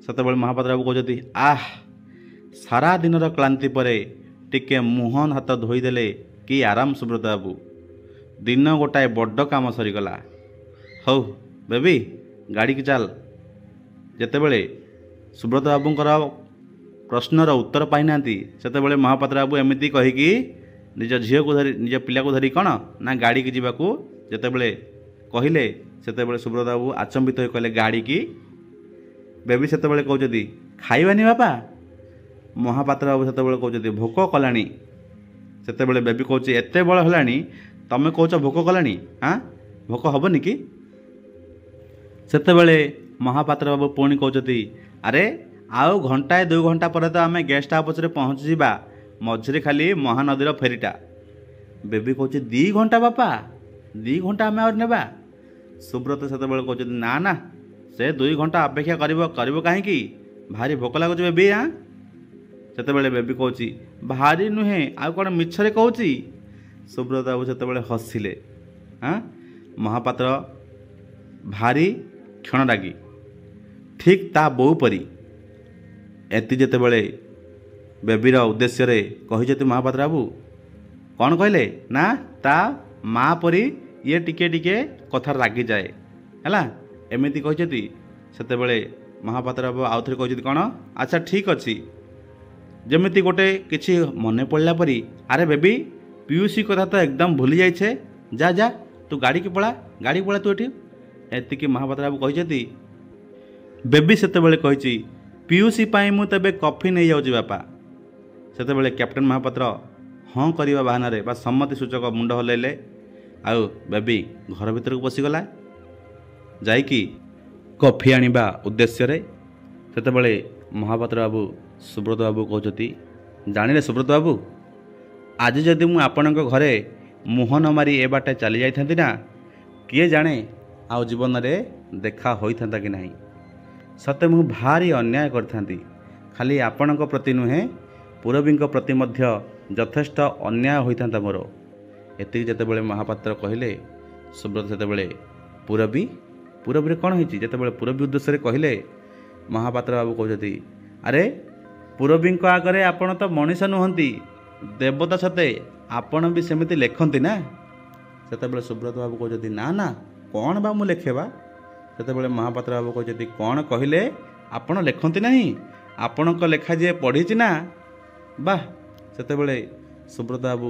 ସେତେବେଳେ ମହାପାତ୍ର ବାବୁ କହୁଛନ୍ତି, ଆଃ, ସାରା ଦିନର କ୍ଳାନ୍ତି ପରେ ଟିକେ ମୁହଁ ହାତ ଧୋଇଦେଲେ କି ଆରାମ ସୁବ୍ରତ ବାବୁ। ଦିନ ଗୋଟାଏ ବଡ଼ କାମ ସରିଗଲା। ହଉ ବେବି, ଗାଡ଼ିକି ଚାଲ। ଯେତେବେଳେ ସୁବ୍ରତ ବାବୁଙ୍କର ପ୍ରଶ୍ନର ଉତ୍ତର ପାଇନାହାନ୍ତି, ସେତେବେଳେ ମହାପାତ୍ର ବାବୁ ଏମିତି କହିକି ନିଜ ପିଲାକୁ ଧରି କ'ଣ ନା ଗାଡ଼ିକି ଯିବାକୁ ଯେତେବେଳେ କହିଲେ, ସେତେବେଳେ ସୁବ୍ରତ ବାବୁ ଆଚମ୍ବିତ ହୋଇ କହିଲେ, ଗାଡ଼ିକି? ବେବି ସେତେବେଳେ କହୁଛନ୍ତି, ଖାଇବାନି ବାପା? ମହାପାତ୍ର ବାବୁ ସେତେବେଳେ କହୁଛନ୍ତି, ଭୋକ କଲାଣି। ସେତେବେଳେ ବେବି କହୁଛି, ଏତେ ବଳ ହେଲାଣି ତମେ କହୁଛ ଭୋକ କଲାଣି? ଭୋକ ହେବନି କି? ସେତେବେଳେ ମହାପାତ୍ର ବାବୁ ପୁଣି କହୁଛନ୍ତି, ଆରେ ଆଉ ଘଣ୍ଟାଏ 2 ଘଣ୍ଟା ପରେ ତ ଆମେ ଗେଷ୍ଟ ହାଉସ୍ରେ ପହଞ୍ଚିଯିବା, ମଝିରେ ଖାଲି ମହାନଦୀର ଫେରିଟା। ବେବି କହୁଛି, 2 ଘଣ୍ଟା ବାପା? 2 ଘଣ୍ଟା ଆମେ ଆହୁରି ନେବା? ସୁବ୍ରତ ସେତେବେଳେ କହୁଛନ୍ତି, ନା, ସେ 2 ଘଣ୍ଟା ଅପେକ୍ଷା କରିବ କାହିଁକି? ଭାରି ଭୋକ ଲାଗୁଛି ବେବି। ସେତେବେଳେ ବେବି କହୁଛି, ଭାରି ନୁହେଁ, ଆଉ କ'ଣ ମିଛରେ କହୁଛି? ସୁବ୍ରତ ବାବୁ ସେତେବେଳେ ହସିଲେ। ମହାପାତ୍ର ଭାରି କ୍ଷଣ ରାଗି, ଠିକ୍ ତା ବୋଉ ପରି। ଏତି ଯେତେବେଳେ ବେବିର ଉଦ୍ଦେଶ୍ୟରେ କହିଛନ୍ତି ମହାପାତ୍ର ବାବୁ, କ'ଣ କହିଲେ ନା, ତା ମା ପରି ଇଏ ଟିକେ ଟିକେ କଥା ରାଗିଯାଏ ହେଲା, ଏମିତି କହିଛନ୍ତି। ସେତେବେଳେ ମହାପାତ୍ର ବାବୁ ଆଉଥରେ କହିଛନ୍ତି, କ'ଣ? ଆଚ୍ଛା ଠିକ୍ ଅଛି। ଯେମିତି ଗୋଟେ କିଛି ମନେ ପଡ଼ିଲା ପରି, ଆରେ ବେବି, ପିୟୁଷି କଥା ତ ଏକଦମ ଭୁଲି ଯାଇଛେ। ଯା ତୁ ଗାଡ଼ିକି ପଳା ତୁ ଏଠି। ଏତିକି ମହାପାତ୍ର ବାବୁ କହିଛନ୍ତି। ବେବି ସେତେବେଳେ କହିଛି, ପିୟୁଷି ପାଇଁ ମୁଁ ତେବେ କଫି ନେଇଯାଉଛି ବାପା। ସେତେବେଳେ କ୍ୟାପ୍ଟେନ୍ ମହାପାତ୍ର ହଁ କରିବା ବାହାନାରେ ବା ସମ୍ମତି ସୂଚକ ମୁଣ୍ଡ ହଲେଇଲେ। ଆଉ ବେବି ଘର ଭିତରକୁ ପଶିଗଲା। ଯାଇକି କଫି ଆଣିବା ଉଦ୍ଦେଶ୍ୟରେ। ସେତେବେଳେ ମହାପାତ୍ର ବାବୁ ସୁବ୍ରତ ବାବୁ କହୁଛନ୍ତି, ଜାଣିଲେ ସୁବ୍ରତ ବାବୁ, ଆଜି ଯଦି ମୁଁ ଆପଣଙ୍କ ଘରେ ମୁହଁ ନ ମାରି ଏ ବାଟେ ଚାଲି ଯାଇଥାନ୍ତି ନା, କିଏ ଜାଣେ ଆଉ ଜୀବନରେ ଦେଖା ହୋଇଥାନ୍ତା କି ନାହିଁ। ସତେ ମୁଁ ଭାରି ଅନ୍ୟାୟ କରିଥାନ୍ତି। ଖାଲି ଆପଣଙ୍କ ପ୍ରତି ନୁହେଁ, ପୂରବୀଙ୍କ ପ୍ରତି ମଧ୍ୟ ଯଥେଷ୍ଟ ଅନ୍ୟାୟ ହୋଇଥାନ୍ତା ମୋର। ଏତିକି ଯେତେବେଳେ ମହାପାତ୍ର କହିଲେ, ସୁବ୍ରତ ସେତେବେଳେ ପୂରବୀରେ କ'ଣ ହେଇଛି ଯେତେବେଳେ ପୂରବୀ ଉଦ୍ଦେଶ୍ୟରେ କହିଲେ, ମହାପାତ୍ର ବାବୁ କହୁଛନ୍ତି, ଆରେ ପୂରବୀଙ୍କ ଆଗରେ ଆପଣ ତ ମଣିଷ ନୁହନ୍ତି, ଦେବତା ସତେ, ଆପଣ ବି ସେମିତି ଲେଖନ୍ତି ନା। ସେତେବେଳେ ସୁବ୍ରତ ବାବୁ କହୁଛନ୍ତି, ନା ନା, କ'ଣ ବା ମୁଁ ଲେଖେ ବା। ସେତେବେଳେ ମହାପାତ୍ର ବାବୁ କହୁଛନ୍ତି, କ'ଣ କହିଲେ ଆପଣ ଲେଖନ୍ତି ନାହିଁ? ଆପଣଙ୍କ ଲେଖା ଯିଏ ପଢ଼ିଛି ନା, ବାଃ। ସେତେବେଳେ ସୁବ୍ରତ ବାବୁ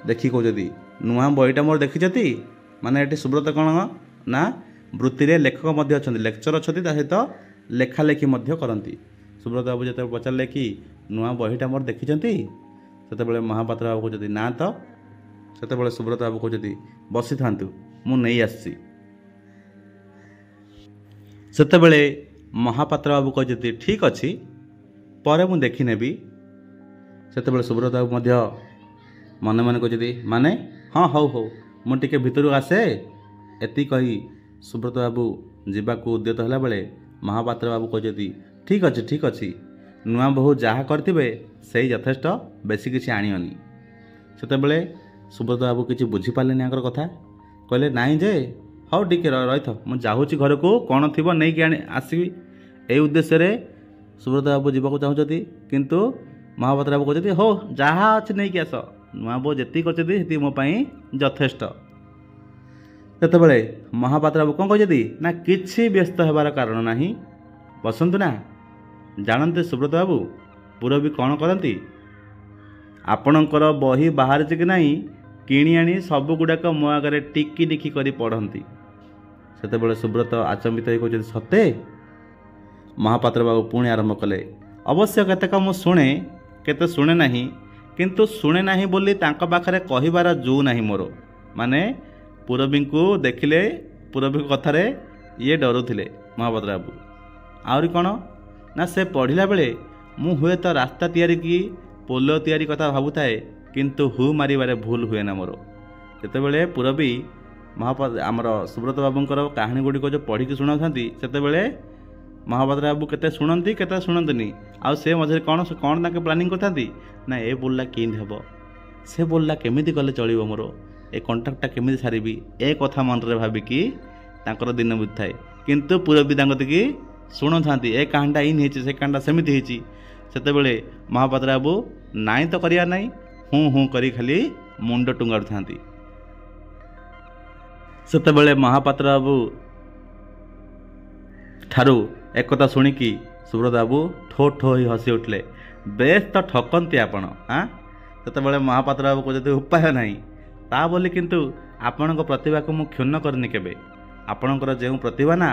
ଦେଖି କହୁଛନ୍ତି, ନୂଆ ବହିଟା ମୋର ଦେଖିଛନ୍ତି? ମାନେ ଏଠି ସୁବ୍ରତ କ'ଣ ନା ବୃତ୍ତିରେ ଲେଖକ ମଧ୍ୟ ଅଛନ୍ତି, ଲେକ୍ଚର ଅଛନ୍ତି, ତା ସହିତ ଲେଖାଲେଖି ମଧ୍ୟ କରନ୍ତି। ସୁବ୍ରତ ବାବୁ ଯେତେବେଳେ ପଚାରିଲେ କି ନୂଆ ବହିଟା ମୋର ଦେଖିଛନ୍ତି, ସେତେବେଳେ ମହାପାତ୍ର ବାବୁ କହୁଛନ୍ତି, ନା ତ। ସେତେବେଳେ ସୁବ୍ରତ ବାବୁ କହୁଛନ୍ତି, ବସିଥାନ୍ତୁ, ମୁଁ ନେଇ ଆସିଛି। ସେତେବେଳେ ମହାପାତ୍ର ବାବୁ କହୁଛନ୍ତି, ଠିକ୍ ଅଛି, ପରେ ମୁଁ ଦେଖିନେବି। ସେତେବେଳେ ସୁବ୍ରତ ବାବୁ ମଧ୍ୟ ମନେ ମନେ କହୁଛନ୍ତି, ମାନେ ହଁ ହଉ ହଉ, ମୁଁ ଟିକେ ଭିତରକୁ ଆସେ। ଏତିକି କହି ସୁବ୍ରତ ବାବୁ ଯିବାକୁ ଉଦ୍ୟତ ହେଲାବେଳେ ମହାପାତ୍ର ବାବୁ କହୁଛନ୍ତି, ଠିକ୍ ଅଛି, ନୂଆ ବୋହୂ ଯାହା କରିଥିବେ ସେଇ ଯଥେଷ୍ଟ, ବେଶୀ କିଛି ଆଣିବନି। ସେତେବେଳେ ସୁବ୍ରତ ବାବୁ କିଛି ବୁଝିପାରିଲେନି ଆଙ୍କର କଥା। କହିଲେ, ନାଇଁ ଯେ, ହଉ ଟିକେ ରହିଥ, ମୁଁ ଯାଉଛି ଘରକୁ, କ'ଣ ଥିବ ନେଇକି ଆସିବି। ଏଇ ଉଦ୍ଦେଶ୍ୟରେ ସୁବ୍ରତ ବାବୁ ଯିବାକୁ ଚାହୁଁଛନ୍ତି, କିନ୍ତୁ ମହାପାତ୍ର ବାବୁ କହୁଛନ୍ତି, ହଉ ଯାହା ଅଛି ନେଇକି ଆସ, ନୂଆ ବୋହୂ ଯେତିକି କରିଛନ୍ତି ସେତିକି ମୋ ପାଇଁ ଯଥେଷ୍ଟ। ସେତେବେଳେ ମହାପାତ୍ର ବାବୁ କ'ଣ କହିଛନ୍ତି ନା, କିଛି ବ୍ୟସ୍ତ ହେବାର କାରଣ ନାହିଁ, ବସନ୍ତୁ ନା। ଜାଣନ୍ତି ସୁବ୍ରତ ବାବୁ, ପୂରବୀ କ'ଣ କରନ୍ତି? ଆପଣଙ୍କର ବହି ବାହାରିଛି କି ନାହିଁ କିଣି ଆଣି ସବୁଗୁଡ଼ାକ ମୋ ଆଗରେ ଟିକି ଟିକି କରି ପଢ଼ନ୍ତି। ସେତେବେଳେ ସୁବ୍ରତ ଆଚମ୍ବିତ ହୋଇ କହୁଛନ୍ତି, ସତେ? ମହାପାତ୍ର ବାବୁ ପୁଣି ଆରମ୍ଭ କଲେ, ଅବଶ୍ୟ କେତେକ ମୁଁ ଶୁଣେ, କେତେ ଶୁଣେ ନାହିଁ, କିନ୍ତୁ ଶୁଣେ ନାହିଁ ବୋଲି ତାଙ୍କ ପାଖରେ କହିବାର ଜୁ ନାହିଁ ମୋର। ମାନେ ପୂରବୀଙ୍କୁ ଦେଖିଲେ, ପୂରବୀଙ୍କ କଥାରେ ଇଏ ଡରୁଥିଲେ ମହାପାତ୍ର ବାବୁ। ଆହୁରି କ'ଣ ନା, ସେ ପଢ଼ିଲା ବେଳେ ମୁଁ ହୁଏତ ରାସ୍ତା ତିଆରି କି ପୋଲ ତିଆରି କଥା ଭାବୁଥାଏ, କିନ୍ତୁ ହୁ ମାରିବାରେ ଭୁଲ ହୁଏ ନା ମୋର। ଯେତେବେଳେ ପୂରବୀ ଆମର ସୁବ୍ରତ ବାବୁଙ୍କର କାହାଣୀ ଗୁଡ଼ିକ ଯେଉଁ ପଢ଼ିକି ଶୁଣାଉଥାନ୍ତି, ସେତେବେଳେ ମହାପାତ୍ର ବାବୁ କେତେ ଶୁଣନ୍ତି କେତେ ଶୁଣନ୍ତିନି। ଆଉ ସେ ମଝିରେ କ'ଣ ତାଙ୍କେ ପ୍ଲାନିଂ କରିଥାନ୍ତି ନା, ଏ ବୋଲଟା କେମିତି ହେବ, ସେ ବୋଲଟା କେମିତି କଲେ ଚଳିବ, ମୋର ଏ କଣ୍ଟ୍ରାକ୍ଟଟା କେମିତି ସାରିବି, ଏ କଥା ମନରେ ଭାବିକି ତାଙ୍କର ଦିନ ବିତିଥାଏ। କିନ୍ତୁ ପୂରବୀ ତାଙ୍କ କତିକି ଶୁଣୁଥାନ୍ତି, ଏ କାହାଣୀଟା ଇନ୍ ହେଇଛି, ସେ କାହାଣୀଟା ସେମିତି ହେଇଛି। ସେତେବେଳେ ମହାପାତ୍ର ବାବୁ ନାଇଁ ତ କରିବାର ନାହିଁ, ହୁଁ କରି ଖାଲି ମୁଣ୍ଡ ଟୁଙ୍ଗାରୁଥାନ୍ତି। ସେତେବେଳେ ମହାପାତ୍ର ବାବୁ ଠାରୁ ଏକଥା ଶୁଣିକି ସୁବ୍ରତ ବାବୁ ଠୋ ଠୋ ହୋଇ ହସି ଉଠିଲେ, ବେଶ୍ ତ ଠକନ୍ତି ଆପଣ। ସେତେବେଳେ ମହାପାତ୍ର ବାବୁ କହୁଛନ୍ତି, ଉପାୟ ନାହିଁ, ତା ବୋଲି କିନ୍ତୁ ଆପଣଙ୍କ ପ୍ରତିଭାକୁ ମୁଁ କ୍ଷୁଣ୍ଣ କରିନି କେବେ। ଆପଣଙ୍କର ଯେଉଁ ପ୍ରତିଭା ନା,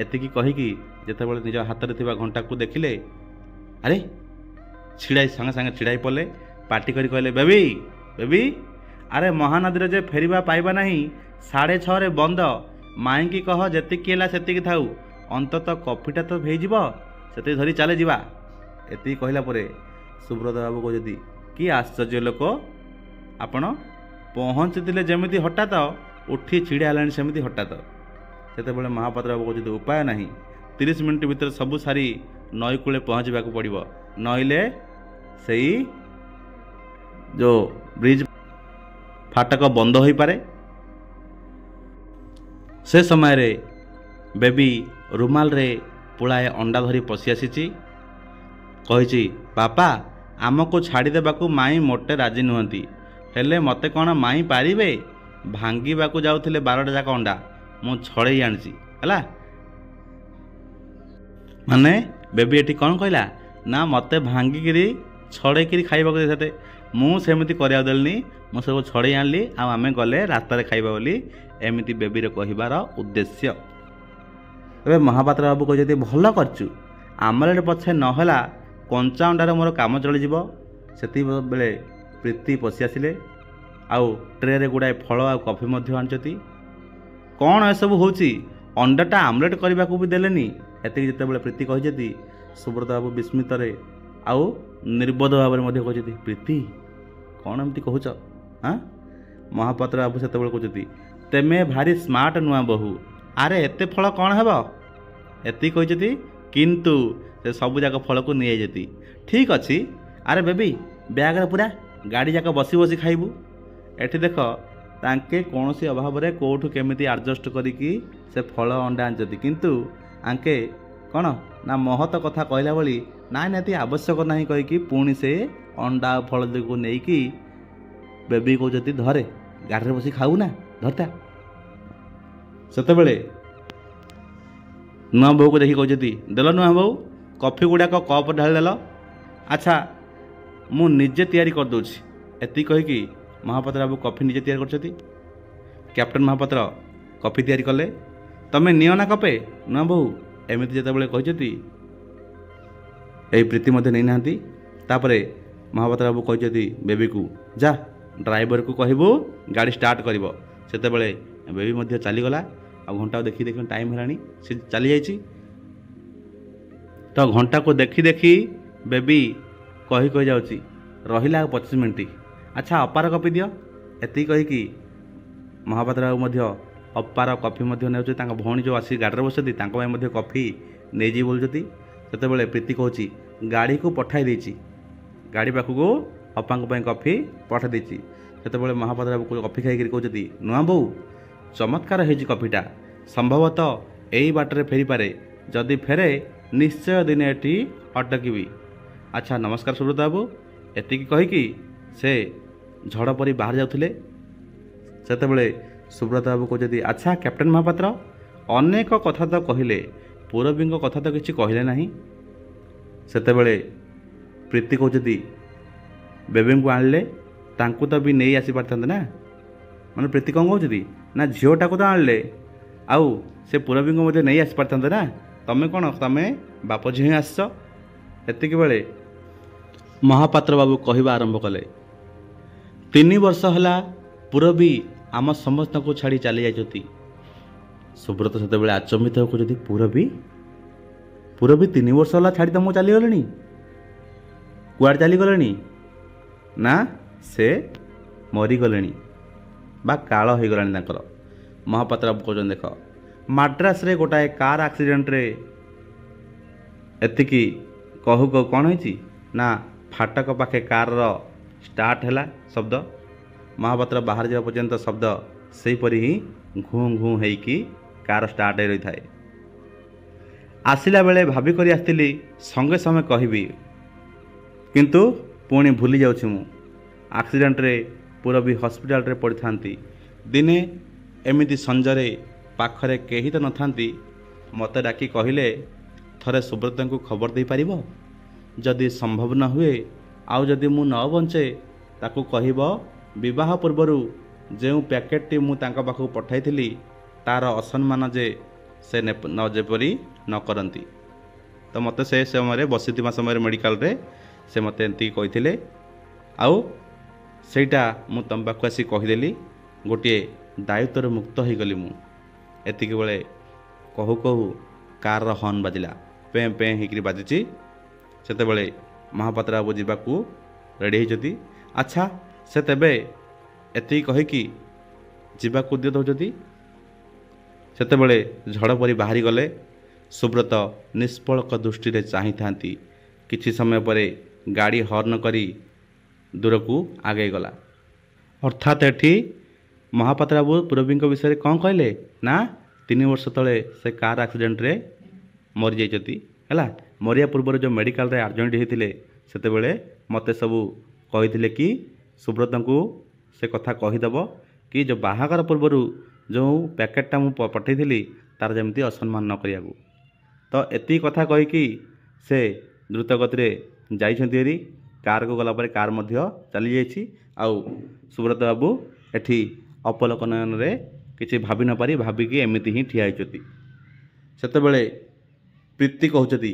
ଏତିକି କହିକି ଯେତେବେଳେ ନିଜ ହାତରେ ଥିବା ଘଣ୍ଟାକୁ ଦେଖିଲେ, ଆରେ ସାଙ୍ଗେ ସାଙ୍ଗେ ଛିଡ଼ାଇ ପଡ଼ିଲେ, ପାଟି କରି କହିଲେ, ବେବି, ଆରେ ମହାନଦୀରେ ଯେ ଫେରିବା ପାଇବା ନାହିଁ, 6:30 ବନ୍ଦ, ମାଇଁକି କହ ଯେତିକି ହେଲା ସେତିକି ଥାଉ, ଅନ୍ତତଃ କଫିଟା ତ ହେଇଯିବ, ସେତିକି ଧରି ଚାଲେ ଯିବା। ଏତିକି କହିଲା ପରେ ସୁବ୍ରତ ବାବୁ କହୁଛନ୍ତି, କି ଆଶ୍ଚର୍ଯ୍ୟ ଲୋକ ଆପଣ, ପହଞ୍ଚିଥିଲେ ଯେମିତି ହଠାତ୍, ଉଠି ଛିଡ଼ା ହେଲାଣି ସେମିତି ହଠାତ୍। ସେତେବେଳେ ମହାପାତ୍ର ବାବୁ କହୁଛନ୍ତି, ଉପାୟ ନାହିଁ, 30 ମିନିଟ୍ ଭିତରେ ସବୁ ସାରି ନଈ କୂଳେ ପହଞ୍ଚିବାକୁ ପଡ଼ିବ, ନଇଲେ ସେଇ ଯେଉଁ ବ୍ରିଜ୍ ଫାଟକ ବନ୍ଦ ହୋଇପାରେ। ସେ ସମୟରେ ବେବି ରୁମାଲରେ ପୁଳାଏ ଅଣ୍ଡା ଧରି ପଶି ଆସିଛି। କହିଛି, ବାପା, ଆମକୁ ଛାଡ଼ିଦେବାକୁ ମାଇଁ ମୋଟେ ରାଜି ନୁହନ୍ତି, ହେଲେ ମୋତେ କ'ଣ ମାଇଁ ପାରିବେ? ଭାଙ୍ଗିବାକୁ ଯାଉଥିଲେ 12ଟା ଯାକ ଅଣ୍ଡା ମୁଁ ଛଡ଼େଇ ଆଣିଛି ହେଲା। ମାନେ ବେବି ଏଠି କ'ଣ କହିଲା ନା, ମୋତେ ଭାଙ୍ଗିକିରି ଛଡ଼େଇକିରି ଖାଇବାକୁ ଦେଇଥାନ୍ତେ, ମୁଁ ସେମିତି କରିବାକୁ ଦେଲିନି, ମୁଁ ସବୁ ଛଡ଼େଇ ଆଣିଲି, ଆଉ ଆମେ ଗଲେ ରାସ୍ତାରେ ଖାଇବା ବୋଲି, ଏମିତି ବେବିର କହିବାର ଉଦ୍ଦେଶ୍ୟ। ଏବେ ମହାପାତ୍ର ବାବୁ କହିଛନ୍ତି, ଭଲ କରିଛୁ, ଆମଲେଟ ପଛେ ନହେଲା, କଞ୍ଚା ଅଣ୍ଡାରେ ମୋର କାମ ଚଳିଯିବ। ସେତିକିବେଳେ ପ୍ରୀତି ପଶି ଆସିଲେ, ଆଉ ଟ୍ରେରେ ଗୁଡ଼ାଏ ଫଳ ଆଉ କଫି ମଧ୍ୟ ଆଣିଛନ୍ତି। କ'ଣ ଏସବୁ ହେଉଛି? अंडाटा आमलेट करने को भी देलेनी। एति जितेबाला प्रीति कहते सुब्रत बाबू विस्मितरे आउ निर्बोध भाव में कहते प्रीति कौन एमती कहूच हाँ। महापात्र बाबू से कहते तेमे भारी स्मार्ट नुआ बहु आरे एते फल कौन हेब एति कहते किंतु से सब जाक फल को नहीं जाती ठीक अच्छी। अरे बेबी ब्याग्रे पूरा गाड़ी जाक बसी बसी खाइबू। एठी देख तांके कौन सी अभाव में कौटू केमिति आडजस्ट करिकी से फल अंडा आनचती किंतु आंके कौन ना महत कथा कहला भली ना निहाती आवश्यक नहीं कहीकि पुणी से अंडा फल को लेकिन बेबी कहते धरे गाड़ी बसी खाऊ ना धरता। सेतेबेले नुआ बहु को देखी कहते देल नुआ बहु कॉफी गुड़ाक कप ढाल देल अच्छा मु निजे तैयारी कर दूची। एति कहीकि महापात्र बाबू कॉफी निजे तैयारी करछती। कैप्टन महापात्र कॉफी तैयारी कले तमें नियो ना कपे नुआ बहु एमती जितेबाला कहते यही प्रीति मध्य नहीं नाहांती। तापरे महापात्र बाबू कहते बेबी को जा ड्राइवर को कहबू गाड़ी स्टार्ट करिवो। सेतेबेले बेबी मध्य चलीगला आ घंटा देखी देखी टाइम हेलानी से चली जाइछि। तो घंटा को देखी देखी बेबी कही जाऊँगी रहा 25 मिनट अच्छा अपार कॉफी दियो। एति कहीकि महापात्र बाबू मध्य अपार कॉफी ने भौणी जो आसी गाड़ी बसती कॉफी नहीं जी बोलती। सेतेबेले प्रीति कहूँ गाड़ी को पठाई देछि गाड़ी पाखक अपांक कॉफी पठाई देछि। सेतेबेले महापात्र बाबू कॉफी खाई कहते नुआ बहु चमत्कार है कॉफीटा संभवतः यही बाटर फेरी पारे जदि फेरे निश्चय दिने एटी अटकी। अच्छा नमस्कार सुब्रत बाबू एतिकी कहीकि से झड़ परी बाहर जाउथिले। सेतेबेले सुब्रत बाबू कहते अच्छा कैप्टन महापात्र अनेक कथा तो कहले पूरबी कथा तो किसी कहले नहीं। सेतेबेले प्रीति कहते बेबी को आणले तांकु तो भी नहीं आसी पारथांते ना माने प्रीति कौन कहती ना झीटा को तो आणले आउ से पूरबी को नहीं आसी पारथांते ना तमें कौन तमें बाप झी आसछ। एतिक बेले महापात्र बाबू कहवा आरंभ कले 3 वर्ष है पूरबी आम समस्त को छाड़ी चली जाती। सुब्रत से आचंबित कहते पूरबी पूरबी 3 वर्ष है छाड़ी तुमको चलीगले कुआड़ चलीगले ना से मरीगले बा काल हो गलानी। महापात्र बाबू कहते देख मद्रास रे गोटाए कार एक्सीडेंट रे एतिकी कहू कहू कौन होइछि ना फाटक पाखे कार स्टार्ट है शब्द महापात्र बाहर जावा पर्यंत शब्द सेहीपरि ही घूँ घूँ होइकी कार स्टार्ट हो रही थाए। आसिला बेले भाभी करी आसती संगे संगे कहबी किंतु पुणी भूली जाऊँ मु एक्सीडेंट रे पूरबी हॉस्पिटल रे पड़ी थांती दिने एमिति संजरे पाखरे केही तो नथांती मते डाकी कहले थरे सुब्रत को खबर दे पारिबो जदि संभव न हुए आउ जदि मु न बंचे ताकू कहब विवाह पूर्वर जो पैकेटटी मु तांका पाखु पठाई तार असम्मान जे से न जेपरी न करती। तो मते से समय बसीथिबा समय मेडिकल रे से मते एंती कहिथिले आउ सेटा मु तम पाखु आसी कहिदेली गोटे दायित्व मुक्त हो गली मु। एतिक बेले कहू कहू कार हर्न बाजिला पे पे होकर बाजिची। सेतेबेले महापात्र बाबू जावाकू रेडी होती। अच्छा से तेबे एति कहीकि जावाकू दियो दौचती। सेतेबेले झड़ परी बाहरी गले सुब्रत निष्पलक दृष्टि रे चाही थांती। किछि समय परे गाड़ी हर्न करी दूर को आगे गला। अर्थात एठी महापात्र बाबू पूरबी विषय कौन कहले ना 3 वर्ष तले से कार एक्सीडेंट रे मरी जाइछती है। मरिया पूर्व जो मेडिकल रे एडमिट होते सेतेबेले मते सबू कही कि सुब्रत को से कथा कहीदेव कि जो बाहागर पूर्वर जो पैकेटा मुझे पठेली तार जमी असम्मान न करिया। तो एति कथा कहीकि से द्रुत गति जाइछंती कार को गला कार चली जाइछि। आउ सुब्रत बाबू एठी अपलक नयन रे किसी भाभी न पारी भाविकी एमती ही ठिया होती। सेतेबेले प्रीति कहते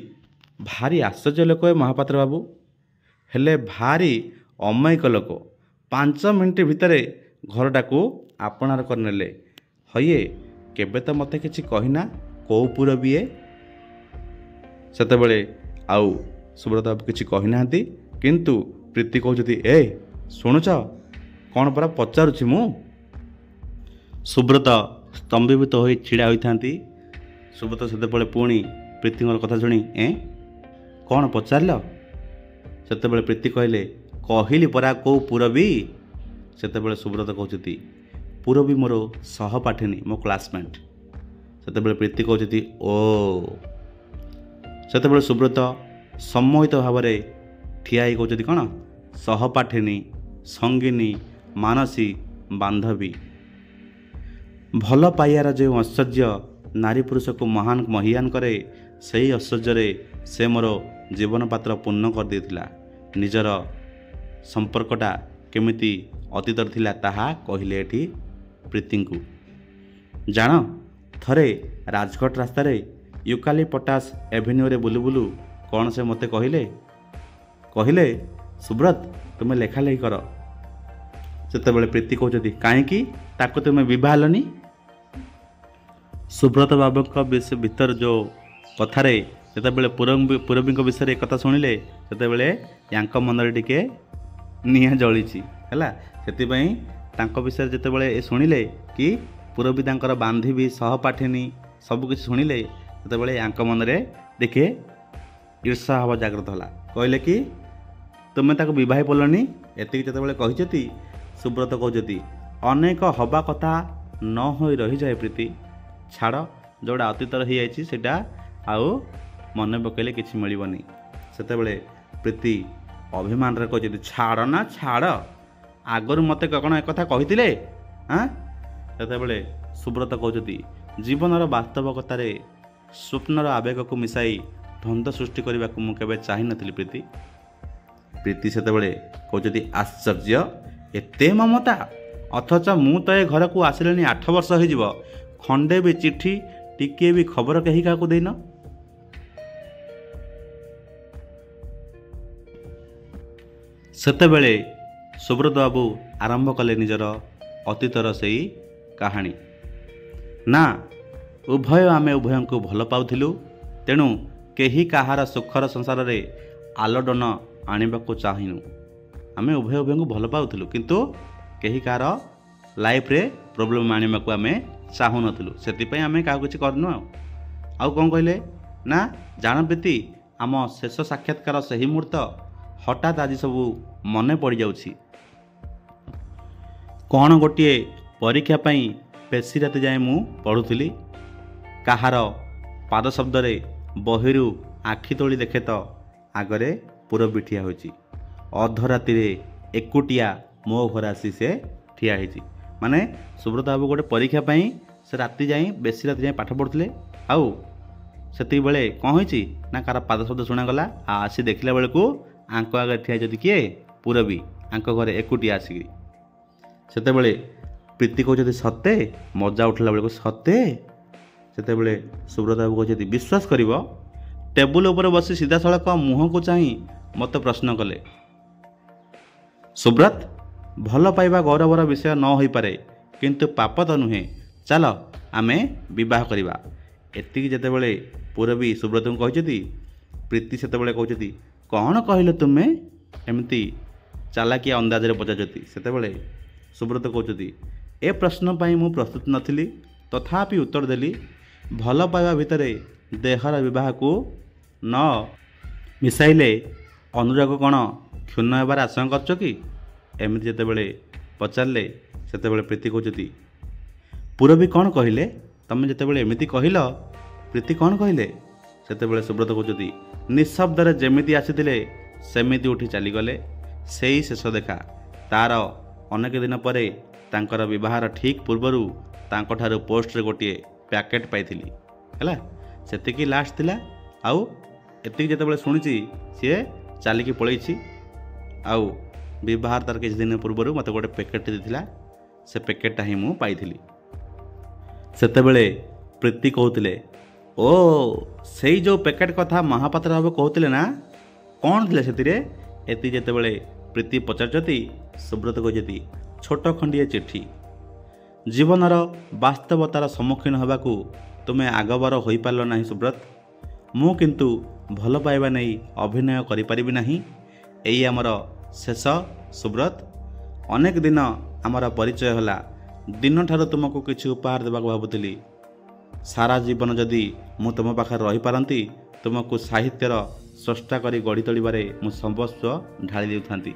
भारी आश्चर्य लोक है महापात्र बाबू हेले भारी अमायिक लोक 5 मिनिट भितर घरटा को आपणार करनेले हये କେବେ ତ ମୋତେ କିଛି କହିନା କେଉଁ ପୁରବୀ ଏ? ସେତେବେଳେ ଆଉ ସୁବ୍ରତ ବାବୁ କିଛି କହିନାହାନ୍ତି, କିନ୍ତୁ ପ୍ରୀତି କହୁଛନ୍ତି ଏ ଶୁଣୁଛ କ'ଣ ପରା ପଚାରୁଛି ମୁଁ? ସୁବ୍ରତ ସ୍ତମ୍ଭୀଭୂତ ହୋଇ ଛିଡ଼ା ହୋଇଥାନ୍ତି। ସୁବ୍ରତ ସେତେବେଳେ ପୁଣି ପ୍ରୀତିଙ୍କର କଥା ଶୁଣି କ'ଣ ପଚାରିଲ? ସେତେବେଳେ ପ୍ରୀତି କହିଲି ପରା କେଉଁ ପୁରବୀ? ସେତେବେଳେ ସୁବ୍ରତ କହୁଛନ୍ତି ପୁରବୀ ମୋର ସହପାଠିନୀ, ମୋ କ୍ଲାସମେଟ୍। ସେତେବେଳେ ପ୍ରୀତି କହୁଛନ୍ତି ଓ। ସେତେବେଳେ ସୁବ୍ରତ ସମ୍ମୋହିତ ଭାବରେ ଠିଆ ହେଇ କହୁଛନ୍ତି କ'ଣ ସହପାଠିନୀ, ସଙ୍ଗିନୀ, ମାନସୀ, ବାନ୍ଧବୀ। ଭଲ ପାଇବାର ଯେଉଁ ଐଶ୍ୱର୍ଯ୍ୟ ନାରୀ ପୁରୁଷକୁ ମହିୟାନ କରେ, ସେହି ଐଶ୍ୱର୍ଯ୍ୟରେ ସେ ମୋର ଜୀବନ ପାତ୍ର ପୂର୍ଣ୍ଣ କରିଦେଇଥିଲା। ନିଜର ସମ୍ପର୍କଟା କେମିତି ଅତୀତରେ ଥିଲା ତାହା କହିଲେ ଏଠି ପ୍ରୀତିଙ୍କୁ। ଜାଣ ଥରେ ରାଜକୋଟ ରାସ୍ତାରେ ୟୁକାଲିପଟାସ୍ ଏଭିନ୍ୟୁରେ ବୁଲୁ ବୁଲୁ କ'ଣ ସେ ମୋତେ କହିଲେ ସୁବ୍ରତ ତୁମେ ଲେଖାଲେଖି କର। ସେତେବେଳେ ପ୍ରୀତି କହୁଛନ୍ତି କାହିଁକି ତାକୁ ତୁମେ ବିବାହ ହେଲନି? ସୁବ୍ରତ ବାବୁଙ୍କ ଭିତରେ ଯେଉଁ କଥାରେ ଯେତେବେଳେ ପୁରବୀଙ୍କ ବିଷୟରେ ଏକଥା ଶୁଣିଲେ, ସେତେବେଳେ ୟାଙ୍କ ମନରେ ଟିକେ ନିଆଁ ଜଳିଛି ହେଲା। ସେଥିପାଇଁ ତାଙ୍କ ବିଷୟରେ ଯେତେବେଳେ ଶୁଣିଲେ କି ପୁରବୀ ତାଙ୍କର ବାନ୍ଧବୀ, ସହପାଠିନୀ ସବୁକିଛି ଶୁଣିଲେ, ସେତେବେଳେ ୟାଙ୍କ ମନରେ ଟିକେ ଈର୍ଷା ଭାବ ଜାଗ୍ରତ ହେଲା। କହିଲେ କି ତୁମେ ତାକୁ ବିବାହ ପଡ଼ିଲନି? ଏତିକି ଯେତେବେଳେ କହିଛନ୍ତି, ସୁବ୍ରତ କହୁଛନ୍ତି ଅନେକ ହେବା କଥା ନ ହୋଇ ରହିଯାଏ ପ୍ରୀତି, ଛାଡ଼ ଯେଉଁଟା ଅତୀତରେ ହେଇଯାଇଛି ସେଇଟା ଆଉ ମନେ ପକାଇଲେ କିଛି ମିଳିବନି। ସେତେବେଳେ ପ୍ରୀତି ଅଭିମାନରେ କହୁଛନ୍ତି ଛାଡ଼ ନା ଛାଡ଼, ଆଗରୁ ମୋତେ କ'ଣ ଏକଥା କହିଥିଲେ? ସେତେବେଳେ ସୁବ୍ରତ କହୁଛନ୍ତି ଜୀବନର ବାସ୍ତବକତାରେ ସ୍ୱପ୍ନର ଆବେଗକୁ ମିଶାଇ ଦ୍ୱନ୍ଦ୍ୱ ସୃଷ୍ଟି କରିବାକୁ ମୁଁ କେବେ ଚାହିଁନଥିଲି ପ୍ରୀତି। ପ୍ରୀତି ସେତେବେଳେ କହୁଛନ୍ତି ଆଶ୍ଚର୍ଯ୍ୟ, ଏତେ ମମତା, ଅଥଚ ମୁଁ ତ ଏ ଘରକୁ ଆସିଲିଣି 8 ବର୍ଷ ହୋଇଯିବ, ଖଣ୍ଡେ ବି ଚିଠି ଟିକିଏ ବି ଖବର କେହି କାହାକୁ ଦେଇନ? ସେତେବେଳେ ସୁବ୍ରତ ବାବୁ ଆରମ୍ଭ କଲେ ନିଜର ଅତୀତର ସେଇ କାହାଣୀ। ନା, ଆମେ ଉଭୟଙ୍କୁ ଭଲ ପାଉଥିଲୁ, ତେଣୁ କେହି କାହାର ସୁଖର ସଂସାରରେ ଆଲୋଡ଼ନ ଆଣିବାକୁ ଚାହିଁନୁ। ଆମେ ଉଭୟଙ୍କୁ ଭଲ ପାଉଥିଲୁ, କିନ୍ତୁ କେହି କାହାର ଲାଇଫ୍ରେ ପ୍ରୋବ୍ଲେମ୍ ଆଣିବାକୁ ଆମେ ଚାହୁଁନଥିଲୁ। ସେଥିପାଇଁ ଆମେ କାହାକୁ କିଛି କରିନୁ। ଆଉ କ'ଣ କହିଲେ ନା, ଜାଣ ପ୍ରୀତି, ଆମ ଶେଷ ସାକ୍ଷାତକାର ସେହି ମୁହୂର୍ତ୍ତ ହଠାତ୍ ଆଜି ସବୁ ମନେ ପଡ଼ିଯାଉଛି। କ'ଣ ଗୋଟିଏ ପରୀକ୍ଷା ପାଇଁ ବେଶୀ ରାତି ଯାଏଁ ମୁଁ ପଢ଼ୁଥିଲି। କାହାର ପାଦ ଶବ୍ଦରେ ବହିରୁ ଆଖି ତୋଳି ଦେଖେ ତ ଆଗରେ ପୁରବୀ ଠିଆ ହୋଇଛି। ଅଧରାତିରେ ଏକୁଟିଆ ମୋ ଘରେ ଆସି ସେ ଠିଆ ହେଇଛି। ମାନେ ସୁବ୍ରତ ବାବୁ ଗୋଟେ ପରୀକ୍ଷା ପାଇଁ ସେ ବେଶୀ ରାତି ଯାଏଁ ପାଠ ପଢ଼ୁଥିଲେ। ଆଉ ସେତିକିବେଳେ କ'ଣ ହେଇଛି ନା କାହାର ପାଦ ଶବ୍ଦ ଶୁଣାଗଲା। ଆସି ଦେଖିଲା ବେଳକୁ ଆଙ୍କ ଆଗରେ ଠିଆ ହେଇଛନ୍ତି କିଏ? ପୁରବୀ, ଆଙ୍କ ଘରେ ଏକୁଟିଆ ଆସିକି। ସେତେବେଳେ ପ୍ରୀତି କହୁଛନ୍ତି ସତେ? ମଜା ଉଠିଲା ବେଳକୁ ସତେ? ସେତେବେଳେ ସୁବ୍ରତ ବାବୁ କହୁଛନ୍ତି ବିଶ୍ୱାସ କରିବ, ଟେବୁଲ ଉପରେ ବସି ସିଧାସଳଖ ମୁହଁକୁ ଚାହିଁ ମୋତେ ପ୍ରଶ୍ନ କଲେ, ସୁବ୍ରତ, ଭଲ ପାଇବା ଗୌରବର ବିଷୟ ନ ହୋଇପାରେ, କିନ୍ତୁ ପାପ ତ ନୁହେଁ, ଚାଲ ଆମେ ବିବାହ କରିବା। ଏତିକି ଯେତେବେଳେ ପୁରବୀ ସୁବ୍ରତଙ୍କୁ କହିଛନ୍ତି, ପ୍ରୀତି ସେତେବେଳେ କହୁଛନ୍ତି କ'ଣ କହିଲ ତୁମେ? ଏମିତି ଚାଲାକିଆ ଅନ୍ଦାଜରେ ପଚାରୁଛନ୍ତି। ସେତେବେଳେ ସୁବ୍ରତ କହୁଛନ୍ତି ଏ ପ୍ରଶ୍ନ ପାଇଁ ମୁଁ ପ୍ରସ୍ତୁତ ନଥିଲି, ତଥାପି ଉତ୍ତର ଦେଲି, ଭଲ ପାଇବା ଭିତରେ ଦେହର ବିବାହକୁ ନ ମିଶାଇଲେ ଅନୁରାଗ କ'ଣ କ୍ଷୁଣ୍ଣ ହେବାର ଆଶଙ୍କା କରୁଛ କି? ଏମିତି ଯେତେବେଳେ ପଚାରିଲେ, ସେତେବେଳେ ପ୍ରୀତି କହୁଛନ୍ତି ପୁରବୀ କ'ଣ କହିଲେ? ତମେ ଯେତେବେଳେ ଏମିତି କହିଲ, ପ୍ରୀତି କ'ଣ କହିଲେ? ସେତେବେଳେ ସୁବ୍ରତ କହୁଛନ୍ତି ନିଃଶବ୍ଦରେ ଯେମିତି ଆସିଥିଲେ ସେମିତି ଉଠି ଚାଲିଗଲେ। ସେଇ ଶେଷ ଦେଖା। ତା'ର ଅନେକ ଦିନ ପରେ ତାଙ୍କର ବିବାହର ଠିକ୍ ପୂର୍ବରୁ ତାଙ୍କଠାରୁ ପୋଷ୍ଟରେ ଗୋଟିଏ ପ୍ୟାକେଟ୍ ପାଇଥିଲି ହେଲା। ସେତିକି ଲାଷ୍ଟ ଥିଲା। ଆଉ ଏତିକି ଯେତେବେଳେ ଶୁଣିଛି ସିଏ ଚାଲିକି ପଳେଇଛି। ଆଉ ବିବାହର ତାର କିଛି ଦିନ ପୂର୍ବରୁ ମୋତେ ଗୋଟେ ପ୍ୟାକେଟ୍ ଦେଇଥିଲା, ସେ ପ୍ୟାକେଟ୍ଟା ହିଁ ମୁଁ ପାଇଥିଲି। ସେତେବେଳେ ପ୍ରୀତି କହୁଥିଲେ ଓ ସେଇ ଯେଉଁ ପ୍ୟାକେଟ୍ କଥା ମହାପାତ୍ର ବାବୁ କହୁଥିଲେ ନା, କ'ଣ ଥିଲେ ସେଥିରେ? ଏତିକି ଯେତେବେଳେ ପ୍ରୀତି ପଚାରୁଛନ୍ତି, ସୁବ୍ରତ କହୁଛନ୍ତି ଛୋଟ ଖଣ୍ଡିଏ ଚିଠି। ଜୀବନର ବାସ୍ତବତାର ସମ୍ମୁଖୀନ ହେବାକୁ ତୁମେ ଆଗବର ହୋଇପାରିଲ ନାହିଁ ସୁବ୍ରତ। ମୁଁ କିନ୍ତୁ ଭଲ ପାଇବା ନେଇ ଅଭିନୟ କରିପାରିବି ନାହିଁ। ଏଇ ଆମର ଶେଷ ସୁବ୍ରତ। ଅନେକ ଦିନ ଆମର ପରିଚୟ ହେଲା। ଦିନଠାରୁ ତୁମକୁ କିଛି ଉପହାର ଦେବାକୁ ଭାବୁଥିଲି। ସାରା ଜୀବନ ଯଦି ମୁଁ ତୁମ ପାଖରେ ରହିପାରନ୍ତି, ତୁମକୁ ସାହିତ୍ୟର ସ୍ରଷ୍ଟା କରି ଗଢ଼ି ତୋଳିବାରେ ମୁଁ ସର୍ବସ୍ୱ ଢାଳି ଦେଉଥାନ୍ତି।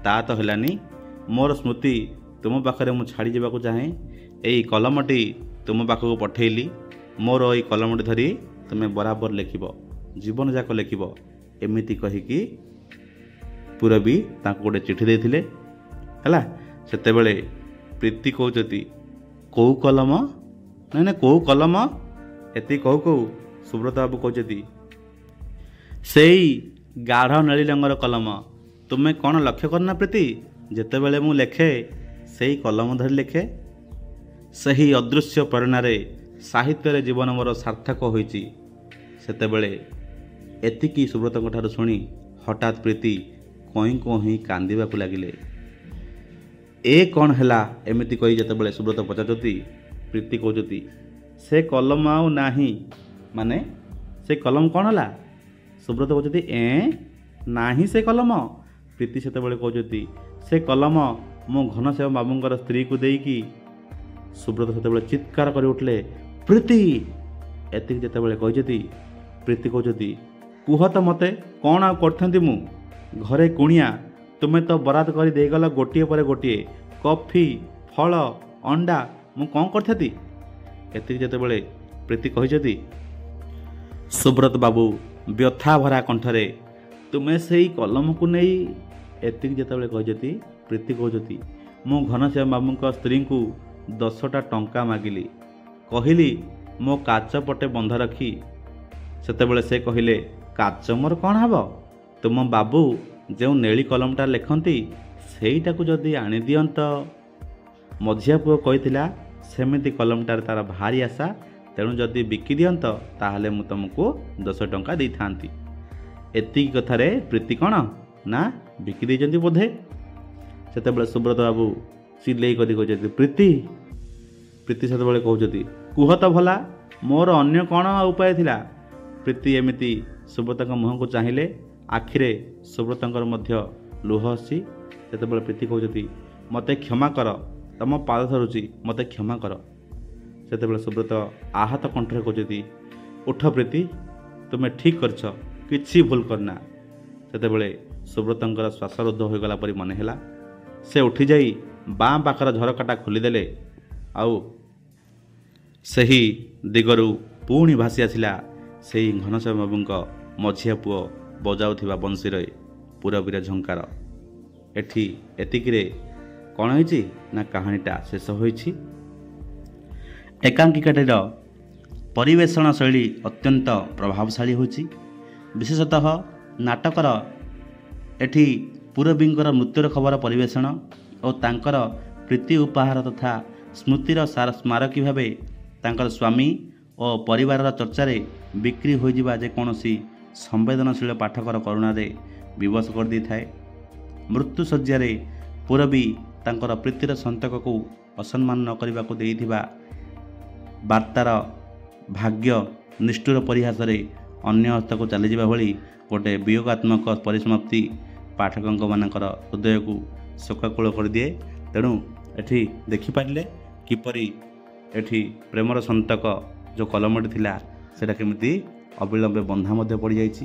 ତା ତ ହେଲାନି। ମୋର ସ୍ମୃତି ତୁମ ପାଖରେ ମୁଁ ଛାଡ଼ି ଯିବାକୁ ଚାହେଁ। ଏଇ କଲମଟି ତୁମ ପାଖକୁ ପଠେଇଲି। ମୋର ଏଇ କଲମଟି ଧରି ତୁମେ ବରାବର ଲେଖିବ, ଜୀବନଯାକ ଲେଖିବ। ଏମିତି କହିକି ପୂରବୀ ତାଙ୍କୁ ଗୋଟେ ଚିଠି ଦେଇଥିଲେ ହେଲା। ସେତେବେଳେ ପ୍ରୀତି କହୁଛନ୍ତି କେଉଁ କଲମ? ନାଇଁ କେଉଁ କଲମ? ଏତିକି କହୁ କହୁ ସୁବ୍ରତ ବାବୁ କହୁଛନ୍ତି ସେଇ ଗାଢ଼ ନେଳି ରଙ୍ଗର କଲମ। ତୁମେ କ'ଣ ଲକ୍ଷ୍ୟ କରନା ପ୍ରୀତି, ଯେତେବେଳେ ମୁଁ ଲେଖେ ସେଇ କଲମ ଧରି ଲେଖେ। ସେହି ଅଦୃଶ୍ୟ ପ୍ରେରଣାରେ ସାହିତ୍ୟରେ ଜୀବନ ମୋର ସାର୍ଥକ ହୋଇଛି। ସେତେବେଳେ ଏତିକି ସୁବ୍ରତଙ୍କ ଠାରୁ ଶୁଣି ହଠାତ୍ ପ୍ରୀତି କଇଁ କଇଁ କାନ୍ଦିବାକୁ ଲାଗିଲେ। ଏ କ'ଣ ହେଲା? ଏମିତି କହି ଯେତେବେଳେ ସୁବ୍ରତ ପଚାରୁଛନ୍ତି, ପ୍ରୀତି କହୁଛନ୍ତି ସେ କଲମ ଆଉ ନାହିଁ। ମାନେ ସେ କଲମ କ'ଣ ହେଲା? ସୁବ୍ରତ କହୁଛନ୍ତି ନାହିଁ ସେ କଲମ। ପ୍ରୀତି ସେତେବେଳେ କହୁଛନ୍ତି ସେ କଲମ ମୁଁ ଘନଶ୍ୟାମ ବାବୁଙ୍କର ସ୍ତ୍ରୀକୁ ଦେଇକି। ସୁବ୍ରତ ସେତେବେଳେ ଚିତ୍କାର କରି ଉଠିଲେ ପ୍ରୀତି। ଏତିକି ଯେତେବେଳେ କହିଛନ୍ତି, ପ୍ରୀତି କହୁଛନ୍ତି କୁହ ତ ମୋତେ, କ'ଣ ଆଉ କରିଥାନ୍ତି ମୁଁ? ଘରେ କୁଣିଆ, ତୁମେ ତ ବରାଦ କରି ଦେଇଗଲ ଗୋଟିଏ ପରେ ଗୋଟିଏ କଫି, ଫଳ, ଅଣ୍ଡା। ମୁଁ କ'ଣ କରିଥାନ୍ତି? ଏତିକି ଯେତେବେଳେ ପ୍ରୀତି କହିଛନ୍ତି, ସୁବ୍ରତ ବାବୁ ବ୍ୟଥା ଭରା କଣ୍ଠରେ ତୁମେ ସେଇ କଲମକୁ ନେଇ। ଏତିକି ଯେତେବେଳେ କହିଛନ୍ତି, ପ୍ରୀତି କହୁଛନ୍ତି ମୁଁ ଘନଶ୍ୟାମ ବାବୁଙ୍କ ସ୍ତ୍ରୀଙ୍କୁ 10ଟା ଟଙ୍କା ମାଗିଲି। କହିଲି ମୋ କାଚ ପଟେ ବନ୍ଧ ରଖି। ସେତେବେଳେ ସେ କହିଲେ କାଚ ମୋର କ'ଣ ହେବ? ତୁମ ବାବୁ ଯେଉଁ ନେଳି କଲମଟା ଲେଖନ୍ତି ସେଇଟାକୁ ଯଦି ଆଣିଦିଅନ୍ତ। ମଝିଆ ପୁଅ କହିଥିଲା ସେମିତି କଲମଟାରେ ତା'ର ଭାରି ଆଶା, ତେଣୁ ଯଦି ବିକି ଦିଅନ୍ତ ତାହେଲେ ମୁଁ ତୁମକୁ 10 ଟଙ୍କା ଦେଇଥାନ୍ତି। ଏତିକି କଥାରେ ପ୍ରୀତି କ'ଣ ନା ବିକି ଦେଇଛନ୍ତି ବୋଧେ। ସେତେବେଳେ ସୁବ୍ରତ ବାବୁ ଚିଲେଇ କରି କହୁଛନ୍ତି ପ୍ରୀତି। ପ୍ରୀତି ସେତେବେଳେ କହୁଛନ୍ତି କୁହ ତ ଭଲା, ମୋର ଅନ୍ୟ କ'ଣ ଉପାୟ ଥିଲା? ପ୍ରୀତି ଏମିତି ସୁବ୍ରତଙ୍କ ମୁହଁକୁ ଚାହିଁଲେ। ଆଖିରେ ସୁବ୍ରତଙ୍କର ମଧ୍ୟ ଲୁହ ଆସୁଛି। ସେତେବେଳେ ପ୍ରୀତି କହୁଛନ୍ତି ମୋତେ କ୍ଷମା କର, ତମ ପାଦ ଧରୁଛି, ମୋତେ କ୍ଷମା କର। ସେତେବେଳେ ସୁବ୍ରତ ଆହତ କଣ୍ଠରେ କହୁଛନ୍ତି ଉଠ ପ୍ରୀତି, ତୁମେ ଠିକ୍ କରିଛ, କିଛି ଭୁଲ କରିନା। ସେତେବେଳେ ସୁବ୍ରତଙ୍କର ଶ୍ୱାସରୁଦ୍ଧ ହୋଇଗଲା ପରି ମନେ ହେଲା। ସେ ଉଠିଯାଇ ବାଁ ପାଖର ଝରକାଟା ଖୋଲିଦେଲେ। ଆଉ ସେହି ଦିଗରୁ ପୁଣି ଭାସି ଆସିଲା ସେହି ଘନଶ୍ୟାମ ବାବୁଙ୍କ ମଝିଆ ପୁଅ ବଜାଉଥିବା ବଂଶୀରେ ପୂରବୀର ଝଙ୍କାର। ଏତିକିରେ କ'ଣ ହେଇଛି ନା କାହାଣୀଟା ଶେଷ ହୋଇଛି। ଏକାଙ୍କିକାଟିର ପରିବେଷଣ ଶୈଳୀ ଅତ୍ୟନ୍ତ ପ୍ରଭାବଶାଳୀ ହୋଇଛି। ବିଶେଷତଃ ନାଟକର ଏଠି ପୂରବୀଙ୍କର ମୃତ୍ୟୁର ଖବର ପରିବେଷଣ ଓ ତାଙ୍କର ପ୍ରୀତି ଉପହାର ତଥା ସ୍ମୃତିର ସ୍ମାରକୀ ଭାବେ ତାଙ୍କର ସ୍ୱାମୀ ଓ ପରିବାରର ଚର୍ଚ୍ଚାରେ ବିକ୍ରି ହୋଇଯିବା ଯେକୌଣସି ସମ୍ବେଦନଶୀଳ ପାଠକର କରୁଣାରେ ବିବଶ କରିଦେଇଥାଏ। ମୃତ୍ୟୁ ଶଯ୍ୟାରେ ପୂରବୀ ତାଙ୍କର ପ୍ରୀତିର ସନ୍ତକକୁ ଅସମ୍ମାନ ନ କରିବାକୁ ଦେଇଥିବା ବାର୍ତ୍ତାର ଭାଗ୍ୟ ନିଷ୍ଠୁର ପରିହାସରେ ଅନ୍ୟ ହସ୍ତକୁ ଚାଲିଯିବା ଭଳି ଗୋଟିଏ ବିୟୋଗାତ୍ମକ ପରିସମାପ୍ତି ପାଠକଙ୍କମାନଙ୍କର ହୃଦୟକୁ ଶୋକାକୁଳ କରିଦିଏ। ତେଣୁ ଏଠି ଦେଖିପାରିଲେ କିପରି ଏଠି ପ୍ରେମର ସନ୍ତକ ଯେଉଁ କଲମଟି ଥିଲା ସେଇଟା କେମିତି ଅବିଳମ୍ବେ ବନ୍ଧା ମଧ୍ୟ ପଡ଼ିଯାଇଛି।